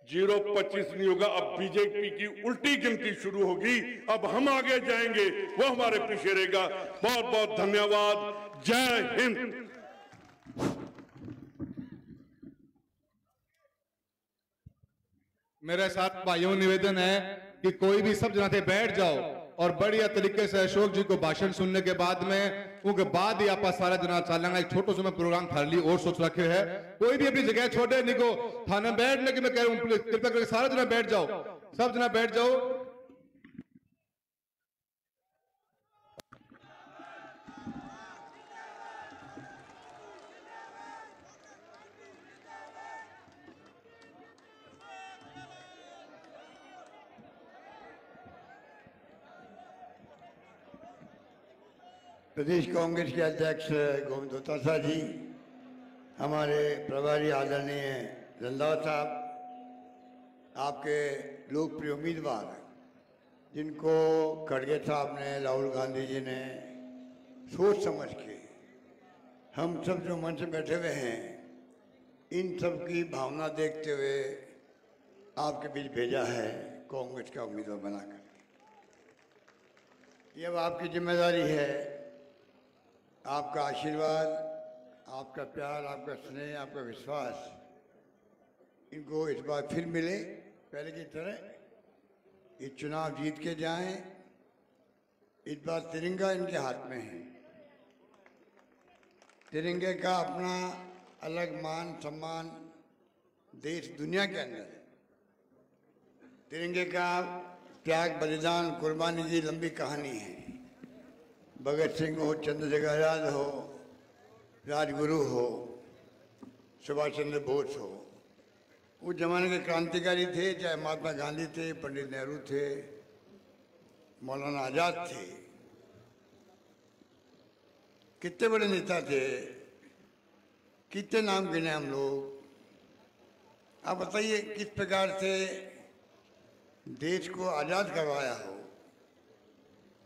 0-25 नहीं होगा। अब बीजेपी की उल्टी गिनती शुरू होगी, अब हम आगे जाएंगे, वो हमारे पीछे रहेगा। बहुत बहुत धन्यवाद। जय हिंद। मेरे साथ भाइयों निवेदन है कि कोई भी सब जनाते बैठ जाओ और बढ़िया तरीके से अशोक जी को भाषण सुनने के बाद में उनके बाद ही आप सारा जना चलेंगे। एक छोटा सा मैं प्रोग्राम थार ली और सोच रखे है, कोई भी अपनी जगह छोड़े नहीं को थाने बैठने की मैं कह रहा हूँ, कृपया करके सारा जना बैठ जाओ, सब जना बैठ जाओ। प्रदेश कांग्रेस के अध्यक्ष गोविंद डोटासरा जी, हमारे प्रभारी आदरणीय रंधावा साहब, आपके लोकप्रिय उम्मीदवार जिनको खड़गे साहब ने, राहुल गांधी जी ने सोच समझ के हम सब जो मंच में बैठे हुए हैं, इन सब की भावना देखते हुए आपके बीच भेजा है कांग्रेस का उम्मीदवार बनाकर। ये अब आपकी जिम्मेदारी है। आपका आशीर्वाद, आपका प्यार, आपका स्नेह, आपका विश्वास इनको इस बार फिर मिले पहले की तरह। ये चुनाव जीत के जाएं। इस बार तिरंगा इनके हाथ में है। तिरंगे का अपना अलग मान सम्मान देश दुनिया के अंदर है। तिरंगे का त्याग, बलिदान, कुर्बानी की लंबी कहानी है। भगत सिंह हो, चंद्रशेखर आजाद हो, राजगुरु हो, सुभाष चंद्र बोस हो, उस जमाने के क्रांतिकारी थे, चाहे महात्मा गांधी थे, पंडित नेहरू थे, मौलाना आजाद थे, कितने बड़े नेता थे, कितने नाम गिने हम लोग। आप बताइए किस प्रकार से देश को आजाद करवाया हो।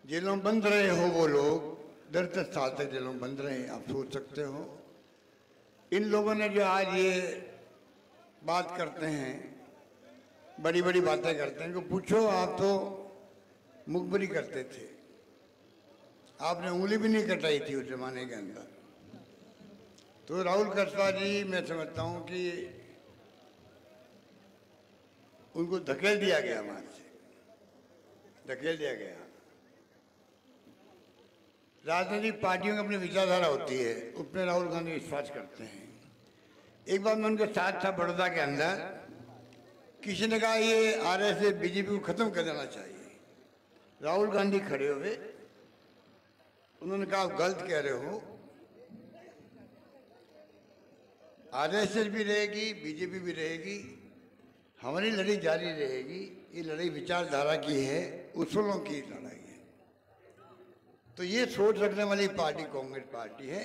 जेलों में बंद रहे हो वो लोग, 10-10 साल तक जेलों में बंद रहे, आप सोच सकते हो। इन लोगों ने जो आज ये बात करते हैं, बड़ी बड़ी बातें करते हैं, इनको पूछो, आप तो मुखबरी करते थे, आपने उंगली भी नहीं कटाई थी उस जमाने के अंदर। तो राहुल कसवा जी, मैं समझता हूँ कि उनको धकेल दिया गया, वहां से धकेल दिया गया। राजनीतिक पार्टियों की अपनी विचारधारा होती है, उसमें राहुल गांधी विश्वास करते हैं। एक बार मैं उनके साथ था बड़ौदा के अंदर, किसी ने कहा ये आरएसएस बीजेपी को खत्म कर देना चाहिए। राहुल गांधी खड़े हुए, उन्होंने कहा आप गलत कह रहे हो, आरएसएस भी रहेगी, बीजेपी भी रहेगी, हमारी लड़ाई जारी रहेगी। ये लड़ाई विचारधारा की है, उसूलों की लड़ाई है। तो ये सोच रखने वाली पार्टी कांग्रेस पार्टी है,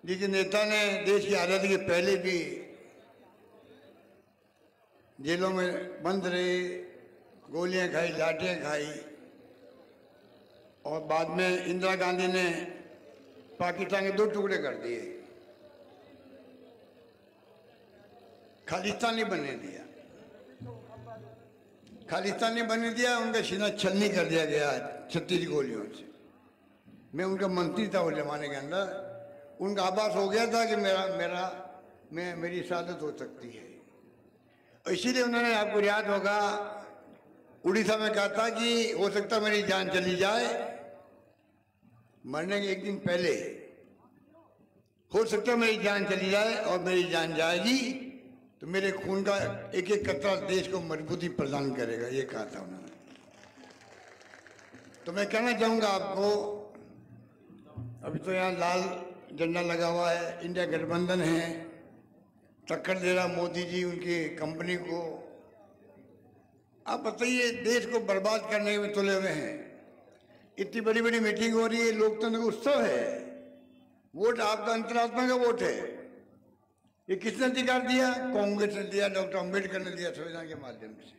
जिसके नेता ने देश की आज़ादी के पहले भी जेलों में बंद रहे, गोलियां खाई, लाठियां खाई, और बाद में इंदिरा गांधी ने पाकिस्तान के 2 टुकड़े कर दिए। खालिस्तानी बनने दिया, खालिस्तानी बनने दिया, उनका सीना छलनी कर दिया गया 36 गोलियों से। मैं उनका मंत्री था उस जमाने के अंदर, उनका आभास हो गया था कि मेरी शहादत हो सकती है। इसीलिए उन्होंने, आपको याद होगा, उड़ीसा में कहा था कि हो सकता मेरी जान चली जाए, मरने के एक दिन पहले हो सकता मेरी जान चली जाए, और मेरी जान जाएगी तो मेरे खून का एक एक कतरा देश को मजबूती प्रदान करेगा, ये कहा था उन्होंने। तो मैं कहना चाहूँगा आपको, अभी तो यहाँ लाल झंडा लगा हुआ है, इंडिया गठबंधन है, टक्कर दे रहा मोदी जी उनकी कंपनी को। आप बताइए, देश को बर्बाद करने में तुले हुए हैं। इतनी बड़ी बड़ी मीटिंग हो रही है, लोकतंत्र का उत्सव है, वोट आपका अंतरात्मा का वोट है। ये किसने अधिकार दिया? कांग्रेस ने दिया, डॉक्टर अंबेडकर ने दिया संविधान के माध्यम से।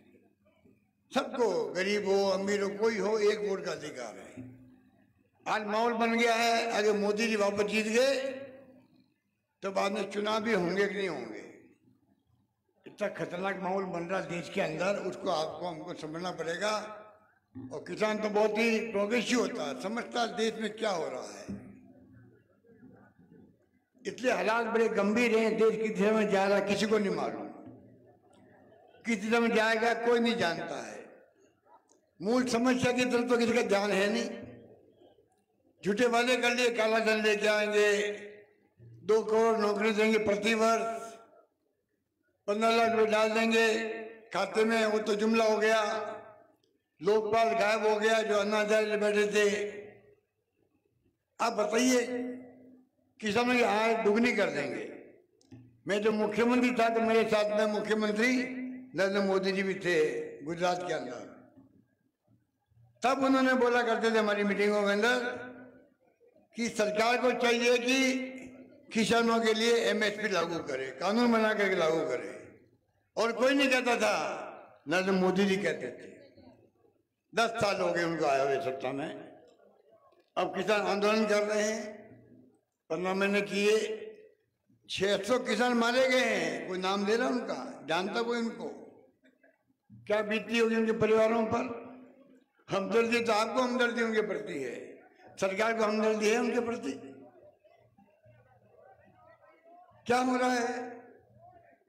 सबको, गरीब हो अमीर हो कोई हो, एक वोट का अधिकार है। आज माहौल बन गया है, अगर मोदी जी वापस जीत गए तो बाद में चुनाव भी होंगे कि नहीं होंगे। इतना खतरनाक माहौल बन रहा देश के अंदर, उसको आपको हमको समझना पड़ेगा। और किसान तो बहुत ही प्रोग्रेसिव होता है, समझता है देश में क्या हो रहा है। इसलिए हालात बड़े गंभीर हैं, देश किस दिशा में जा रहा है किसी को नहीं मालूम, किस दिशा में जाएगा कोई नहीं जानता है। मूल समस्या की तरफ तो किसी का ध्यान है नहीं। झूठे वादे कर लिए, काला धन लेके आएंगे, 2 करोड़ नौकरी देंगे प्रतिवर्ष, 15 लाख रुपए डाल देंगे खाते में, वो तो जुमला हो गया। लोकपाल गायब हो गया, जो अन्ना हजारे बैठे थे। आप बताइए, किसानों की आय दुगनी कर देंगे। मैं जो मुख्यमंत्री था तो मेरे साथ में मुख्यमंत्री नरेंद्र मोदी जी भी थे गुजरात के अंदर। तब उन्होंने बोला करते थे हमारी मीटिंगों के अंदर कि सरकार को चाहिए कि किसानों के लिए एमएसपी लागू करे, कानून बना करके लागू करे। और कोई नहीं कहता था, नरेंद्र मोदी जी कहते थे। 10 साल हो गए उनको आए हुए सत्ता में। अब किसान आंदोलन कर रहे हैं, 15 महीने किए, 600 किसान मारे गए हैं। कोई नाम ले रहा उनका? जानता कोई उनको? क्या बीती होगी उनके परिवारों पर? हमदर्दी तो आपको हमदर्दी उनके प्रति है, सरकार को हमदर्दी है उनके प्रति? क्या हो रहा है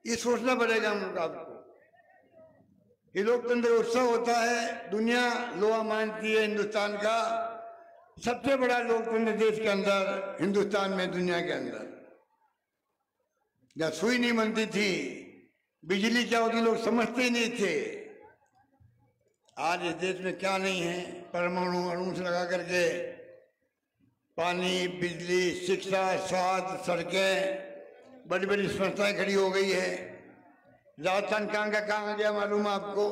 ये सोचना पड़ेगा हम लोग आपको। ये लोकतंत्र उत्सव होता है, दुनिया लोहा मानती है हिंदुस्तान का सबसे बड़ा लोकतंत्र देश के अंदर, हिंदुस्तान में, दुनिया के अंदर। जहाँ सुई नहीं बनती थी, बिजली क्या होती लोग समझते ही नहीं थे। आज इस देश में क्या नहीं है, परमाणु अणु से लगा करके पानी, बिजली, शिक्षा, स्वास्थ्य, सड़कें, बड़ी बड़ी संस्थाएं खड़ी हो गई है। राजस्थान कहाँ का कहाँ आ गया मालूम आपको?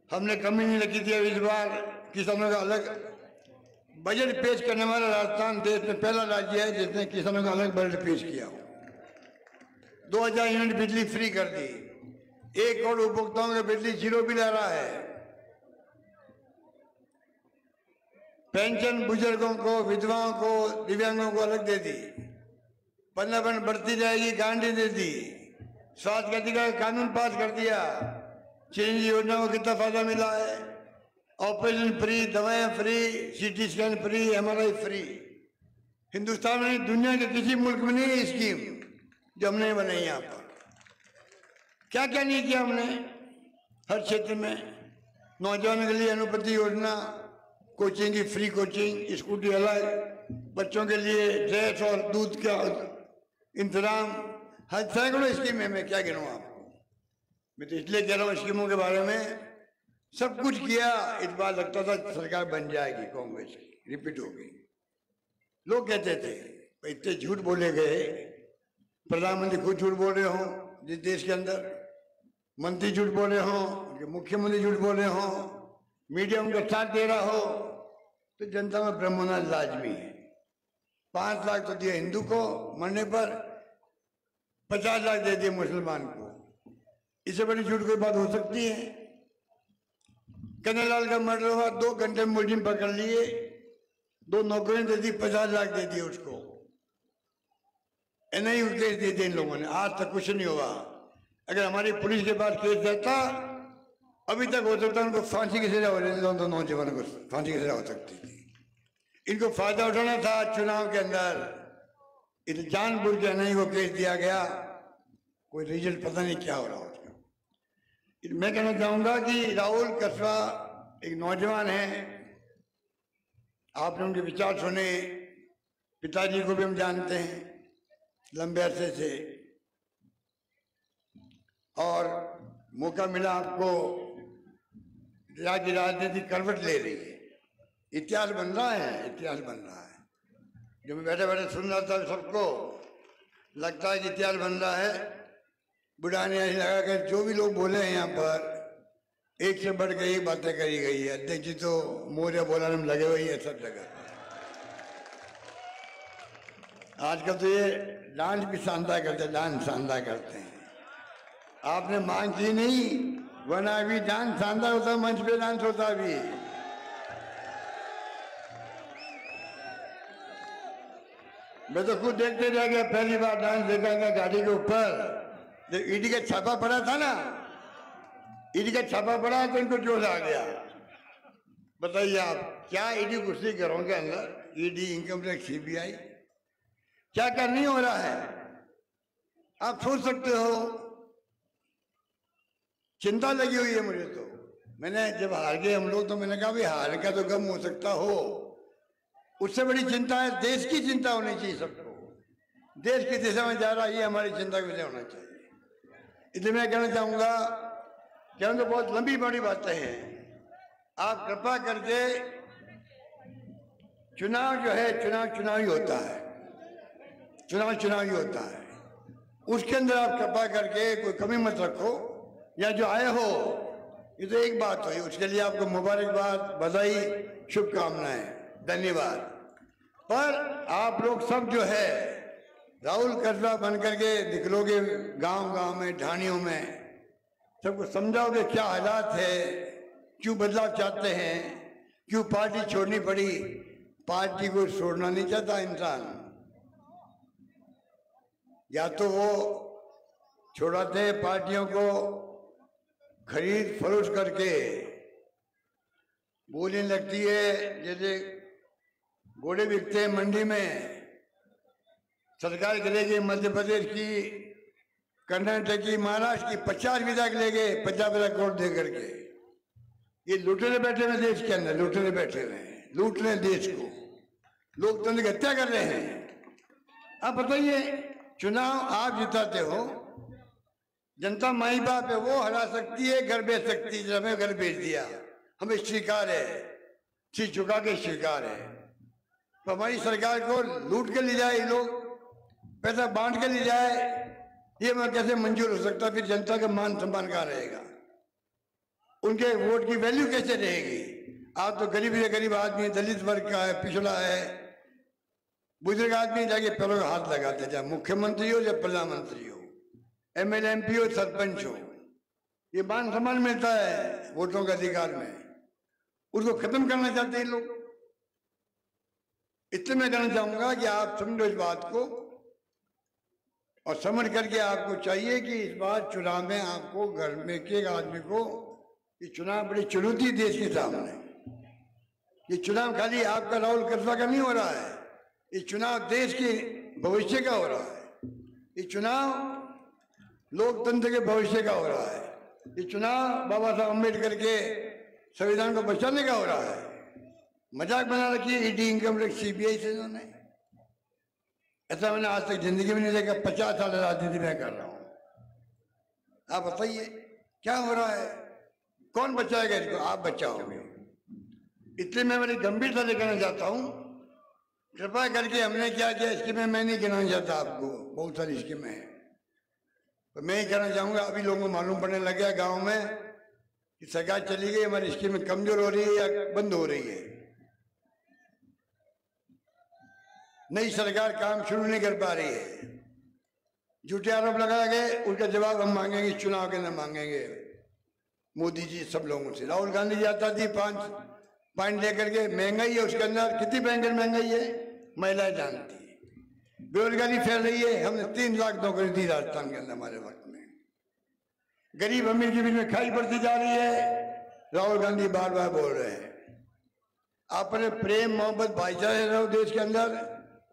हमने कमी नहीं रखी थी। इस बार किसानों का अलग बजट पेश करने वाला राजस्थान देश में पहला राज्य है जिसने किसानों का अलग बजट पेश किया हो। 2000 यूनिट बिजली फ्री कर दी, 1 करोड़ उपभोक्ताओं के बिजली 0 बिल आ रहा है। पेंशन बुजुर्गों को, विधवाओं को, दिव्यांगों को अलग दे दी। 15% बढ़ती जाएगी, गारंटी दे दी। स्वास्थ्य का अधिकार कानून पास कर दिया। चिरंजीवी योजना को कितना फायदा मिला है? ऑपरेशन फ्री, दवाएं free, CT scan free, MRI free. Hindustan में, दुनिया के किसी मुल्क में नहीं है स्कीम जो हमने बनाई। यहाँ पर क्या क्या नहीं किया हमने हर क्षेत्र में। नौजवानों के लिए अनुपति योजना, कोचिंग की फ्री कोचिंग, स्कूटी अलग, बच्चों के लिए ड्रेस और दूध का इंतजाम, हर सैकड़ों स्कीम है। मैं क्या गिनूँ आपको? मैं तो इसलिए कह रहा हूँ स्कीमों के बारे में। सब कुछ किया। इस बार लगता था सरकार बन जाएगी कांग्रेस की, रिपीट हो गई। लोग कहते थे इतने झूठ बोले गए, प्रधानमंत्री खुद झूठ बोल रहे हो जिस देश के अंदर, मंत्री झूठ बोल रहे हो, मुख्यमंत्री झूठ बोल रहे हो, मीडिया उनका साथ दे रहा हो, तो जनता में भ्रम होना लाजमी है। 5 लाख तो दिया हिंदू को मरने पर, 50 लाख दे दिए मुसलमान को। इससे बड़ी झूठ कोई बात हो सकती है? कन्हैयालाल का मर्डर हुआ, 2 घंटे में मुलजिम पकड़ लिए, 2 नौकरियां दे दी, 50 लाख दे दिए उसको। एनआईए केस दे दिए इन लोगों ने, आज तक कुछ नहीं हुआ। अगर हमारी पुलिस के पास केस रहता, अभी तक हो सकता उनको फांसी की सजा हो रही थी, दोनों नौजवानों को फांसी की सजा हो सकती थी। इनको फायदा उठाना था चुनाव के अंदर, इस जानबूझ के नहीं को केस दिया गया, कोई रिजल्ट पता नहीं क्या हो रहा उसका। मैं कहना चाहूंगा कि राहुल कसवा एक नौजवान है, आपने उनके विचार सुने, पिताजी को भी हम जानते हैं लंबे अरसे से, और मौका मिला आपको, राज्य की राजनीति करवट ले रही है, इतिहास बन रहा है, इतिहास बन रहा है। जो मैं बैठे बैठे सुन रहा था सबको लगता है कि इतिहास बन रहा है। बुढ़ा ने ऐसे लगा कि जो भी लोग बोले हैं यहाँ पर एक से बढ़ के एक बातें करी गई है। अध्यक्ष जी तो मोरिया बोलाने में लगे हुए हैं सब जगह। आजकल तो ये डांस भी शानदार करते हैं, डांस शानदार करते हैं। आपने मांग की नहीं, वरना अभी डांस शानदार होता, मंच पे डांस होता अभी। मैं तो खुद देखते रह गया, पहली बार डांस देखा था गाड़ी के ऊपर, जब ईडी का छापा पड़ा था ना, ईडी का छापा पड़ा तो इनको जोश आ गया। बताइए आप क्या ईडी घुसी घरों के अंदर, ईडी, इनकम टैक्स, सीबीआई, क्या क्या नहीं हो रहा है आप सोच सकते हो। चिंता लगी हुई है मुझे तो। मैंने जब हार गए हम लोग तो मैंने कहा भाई हार का तो गम हो सकता हो, उससे बड़ी चिंता है देश की चिंता होनी चाहिए सबको। देश की दिशा में जा रहा है, ये हमारी चिंता का विषय होना चाहिए। इसलिए मैं कहना चाहूंगा कि हम तो बहुत लंबी बड़ी बातें हैं, आप कृपा करके चुनाव जो है चुनाव ही होता है, चुनाव ही होता है, उसके अंदर आप कृपा करके कोई कमी मत रखो। या जो आए हो ये तो एक बात हुई, उसके लिए आपको मुबारकबाद, बधाई, शुभकामनाएं, धन्यवाद। पर आप लोग सब जो है राहुल कसवा बन करके निकलोगे गांव गांव में, ढाणियों में, सबको समझाओगे क्या हालात है, क्यों बदलाव चाहते हैं, क्यों पार्टी छोड़नी पड़ी। पार्टी को छोड़ना नहीं चाहता इंसान, या तो वो छोड़ाते हैं पार्टियों को खरीद फरोख्त करके, बोलने लगती है जैसे घोड़े बिकते हैं मंडी में। सरकार करेगी मध्य प्रदेश की, कर्नाटक की, महाराष्ट्र की 50 विधायक ले गए 50 करोड़ दे करके। ये लूटने बैठे हुए देश के अंदर, लूटने बैठे हुए हैं, लूट रहे देश को, लोकतंत्र की हत्या कर रहे हैं। अब बताइए चुनाव आप जिताते हो, जनता माई बाप है, वो हरा सकती है, घर बेच सकती है, हमें घर बेच दिया, हमें स्वीकार है, सिर झुका के स्वीकार है। तो हमारी सरकार को लूट के ले जाए लोग, पैसा बांट के ले जाए, ये मैं कैसे मंजूर हो सकता। फिर जनता का मान सम्मान कहाँ रहेगा, उनके वोट की वैल्यू कैसे रहेगी। आप तो गरीब से गरीब आदमी, दलित वर्ग का है, पिछड़ा है, बुजुर्ग आदमी जाके पैरों का हाथ लगाते, चाहे मुख्यमंत्री हो चाहे प्रधानमंत्री हो, एमएलए एमपी हो, सरपंच हो, ये मान सम्मान मिलता है वोटों के अधिकार में, उसको खत्म करना चाहते हैं लोग। इसलिए मैं कहना चाहूंगा कि आप समझो इस बात को, और समझ करके आपको चाहिए कि इस बार चुनाव में आपको घर में एक आदमी को, ये चुनाव बड़ी चुनौती देश के सामने। ये चुनाव खाली आपका राहुल कसवा का नहीं हो रहा है, ये चुनाव देश के भविष्य का हो रहा है, ये चुनाव लोकतंत्र के भविष्य का हो रहा है, ये चुनाव बाबा साहब अम्बेडकर के संविधान को बचाने का हो रहा है। मजाक बना रखी है ईडी, इनकम टैक्स, सीबीआई से इन्होंने, ऐसा मैंने आज तक जिंदगी में नहीं देखा। 50 साल राजनीति में कर रहा हूं। आप बताइए क्या हो रहा है, कौन बचाएगा इसको, आप बचाओगे। इसलिए मैं बड़ी गंभीरता से कहना चाहता हूं, कृपा करके हमने क्या किया स्कीमें मैं नहीं गिनाना चाहता आपको, बहुत सारी स्कीमें हैं, तो मैं ही कहना चाहूंगा अभी लोगों को मालूम पड़ने लग गया गाँव में कि सरकार चली गई, हमारी स्कीमें कमजोर हो रही है या बंद हो रही है। नई सरकार काम शुरू नहीं कर पा रही है, झूठे आरोप लगाए गए, उनका जवाब हम मांगेंगे, चुनाव के अंदर मांगेंगे मोदी जी सब लोगों से। राहुल गांधी जी आता थी 5 पॉइंट लेकर के, महंगाई है उसके अंदर, कितनी भयंकर महंगाई है महिलाएं जानती है, बेरोजगारी फैल रही है, हमने 3 लाख नौकरी दी राजस्थान के अंदर हमारे वक्त में, गरीब अमीर के बीच में खाई बढ़ती जा रही है। राहुल गांधी बार बार बोल रहे हैं आपने प्रेम मोहब्बत भाईचारे रहो देश के अंदर,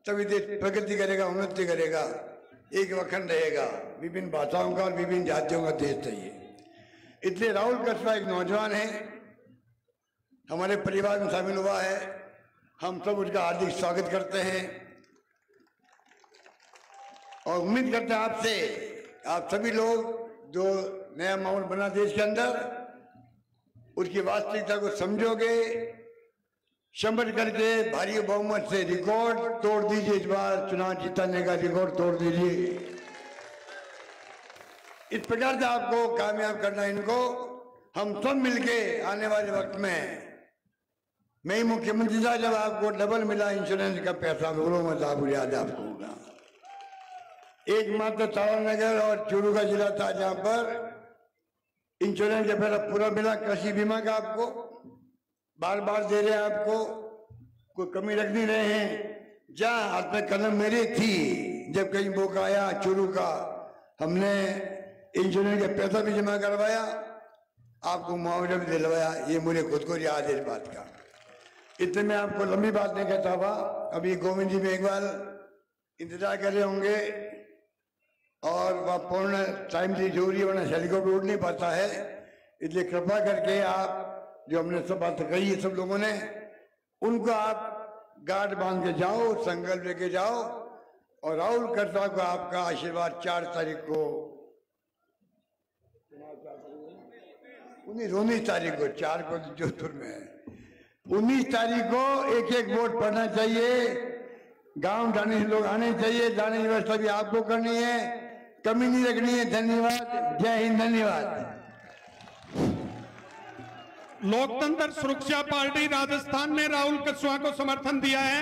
तभी देश प्रगति करेगा, उन्नति करेगा, एक वखंड रहेगा, विभिन्न भाषाओं का और विभिन्न जातियों का देश चाहिए। इसलिए राहुल कसवा एक नौजवान है, हमारे परिवार में शामिल हुआ है, हम सब उसका हार्दिक स्वागत करते हैं और उम्मीद करते हैं आपसे, आप सभी लोग जो नया माहौल बना देश के अंदर, उसकी वास्तविकता को समझोगे, समझ करके भारी बहुमत से रिकॉर्ड तोड़ दीजिए। इस बार चुनाव जीतने का रिकॉर्ड तोड़ दीजिए। इस प्रकार से आपको कामयाब करना, इनको हम सब मिलके आने वाले वक्त में, मैं ही मुख्यमंत्री था जब आपको डबल मिला इंश्योरेंस का पैसा, बोलो मत, आप याद आपको होगा। एकमात्र तारानगर और चूरू का जिला था जहां पर इंश्योरेंस का पैसा पूरा मिला, कृषि बीमा का आपको बार बार दे रहे हैं, आपको कोई कमी रख नहीं रहे हैं। जहां हाथ में कलम मेरी थी, जब कहीं मौका आया चूरू का, हमने इंश्योरेंस का पैसा भी जमा करवाया, आपको मुआवजा भी दिलवाया। ये मुझे खुद को याद है इस बात का। इतने में आपको लंबी बात नहीं कहता हुआ, अभी गोविंद जी में एक बार इंतजार कर रहे होंगे और वह पूर्ण टाइम से जरूरी है, वरना हेलीकॉप्टर उड़ नहीं पाता है। इसलिए कृपा करके आप जो हमने सब बात कही है सब लोगों ने, उनको आप गार्ड बांध के जाओ, संकल्प लेके जाओ और राहुल कसवा को आपका आशीर्वाद 4 तारीख को, 19 तारीख को, 4 को जोधपुर में है, 19 तारीख को एक एक वोट पड़ना चाहिए। गांव जाने से लोग आने चाहिए, जाने की व्यवस्था भी आपको करनी है, कमी नहीं रखनी है। धन्यवाद, जय हिंद, धन्यवाद। लोकतंत्र सुरक्षा पार्टी राजस्थान ने राहुल कसवा को समर्थन दिया है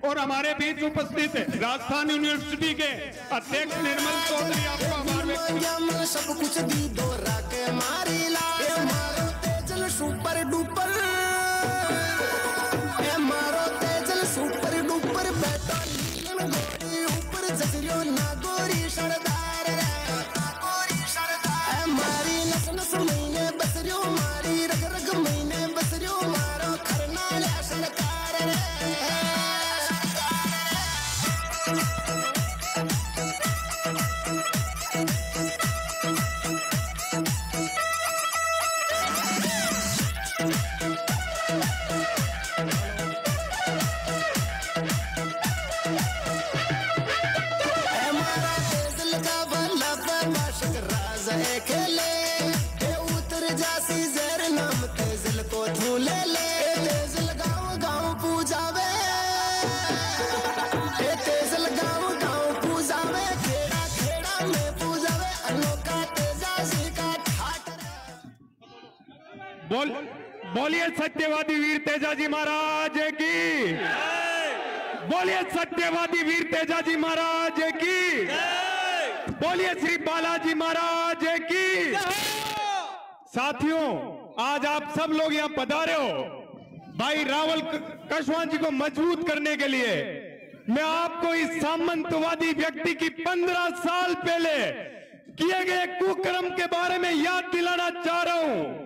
और हमारे बीच उपस्थित राजस्थान यूनिवर्सिटी के अध्यक्ष निर्मल चौधरी, आपको आभार व्यक्त। सब कुछ दी दो राके मारी ला, मारो तेजल सुपर डुपर, मारो तेजल सुपर डुपर, बैठो घोड़ी ऊपर, जसरियो ना गोरी सरदार रे, गोरी सरदार, मारी नस नस महीने बसरियो, मारी रग रग महीने बसरियो, मारो खरना ले सरकार रे। बोलिए सत्यवादी वीर तेजाजी महाराज की, बोलिए सत्यवादी वीर तेजाजी महाराज की, बोलिए श्री बालाजी महाराज की। साथियों, आज आप सब लोग यहाँ पधारे हो भाई राहुल कसवा जी को मजबूत करने के लिए। मैं आपको इस सामंतवादी व्यक्ति की 15 साल पहले किए गए कुकर्म के बारे में याद दिलाना चाह रहा हूं।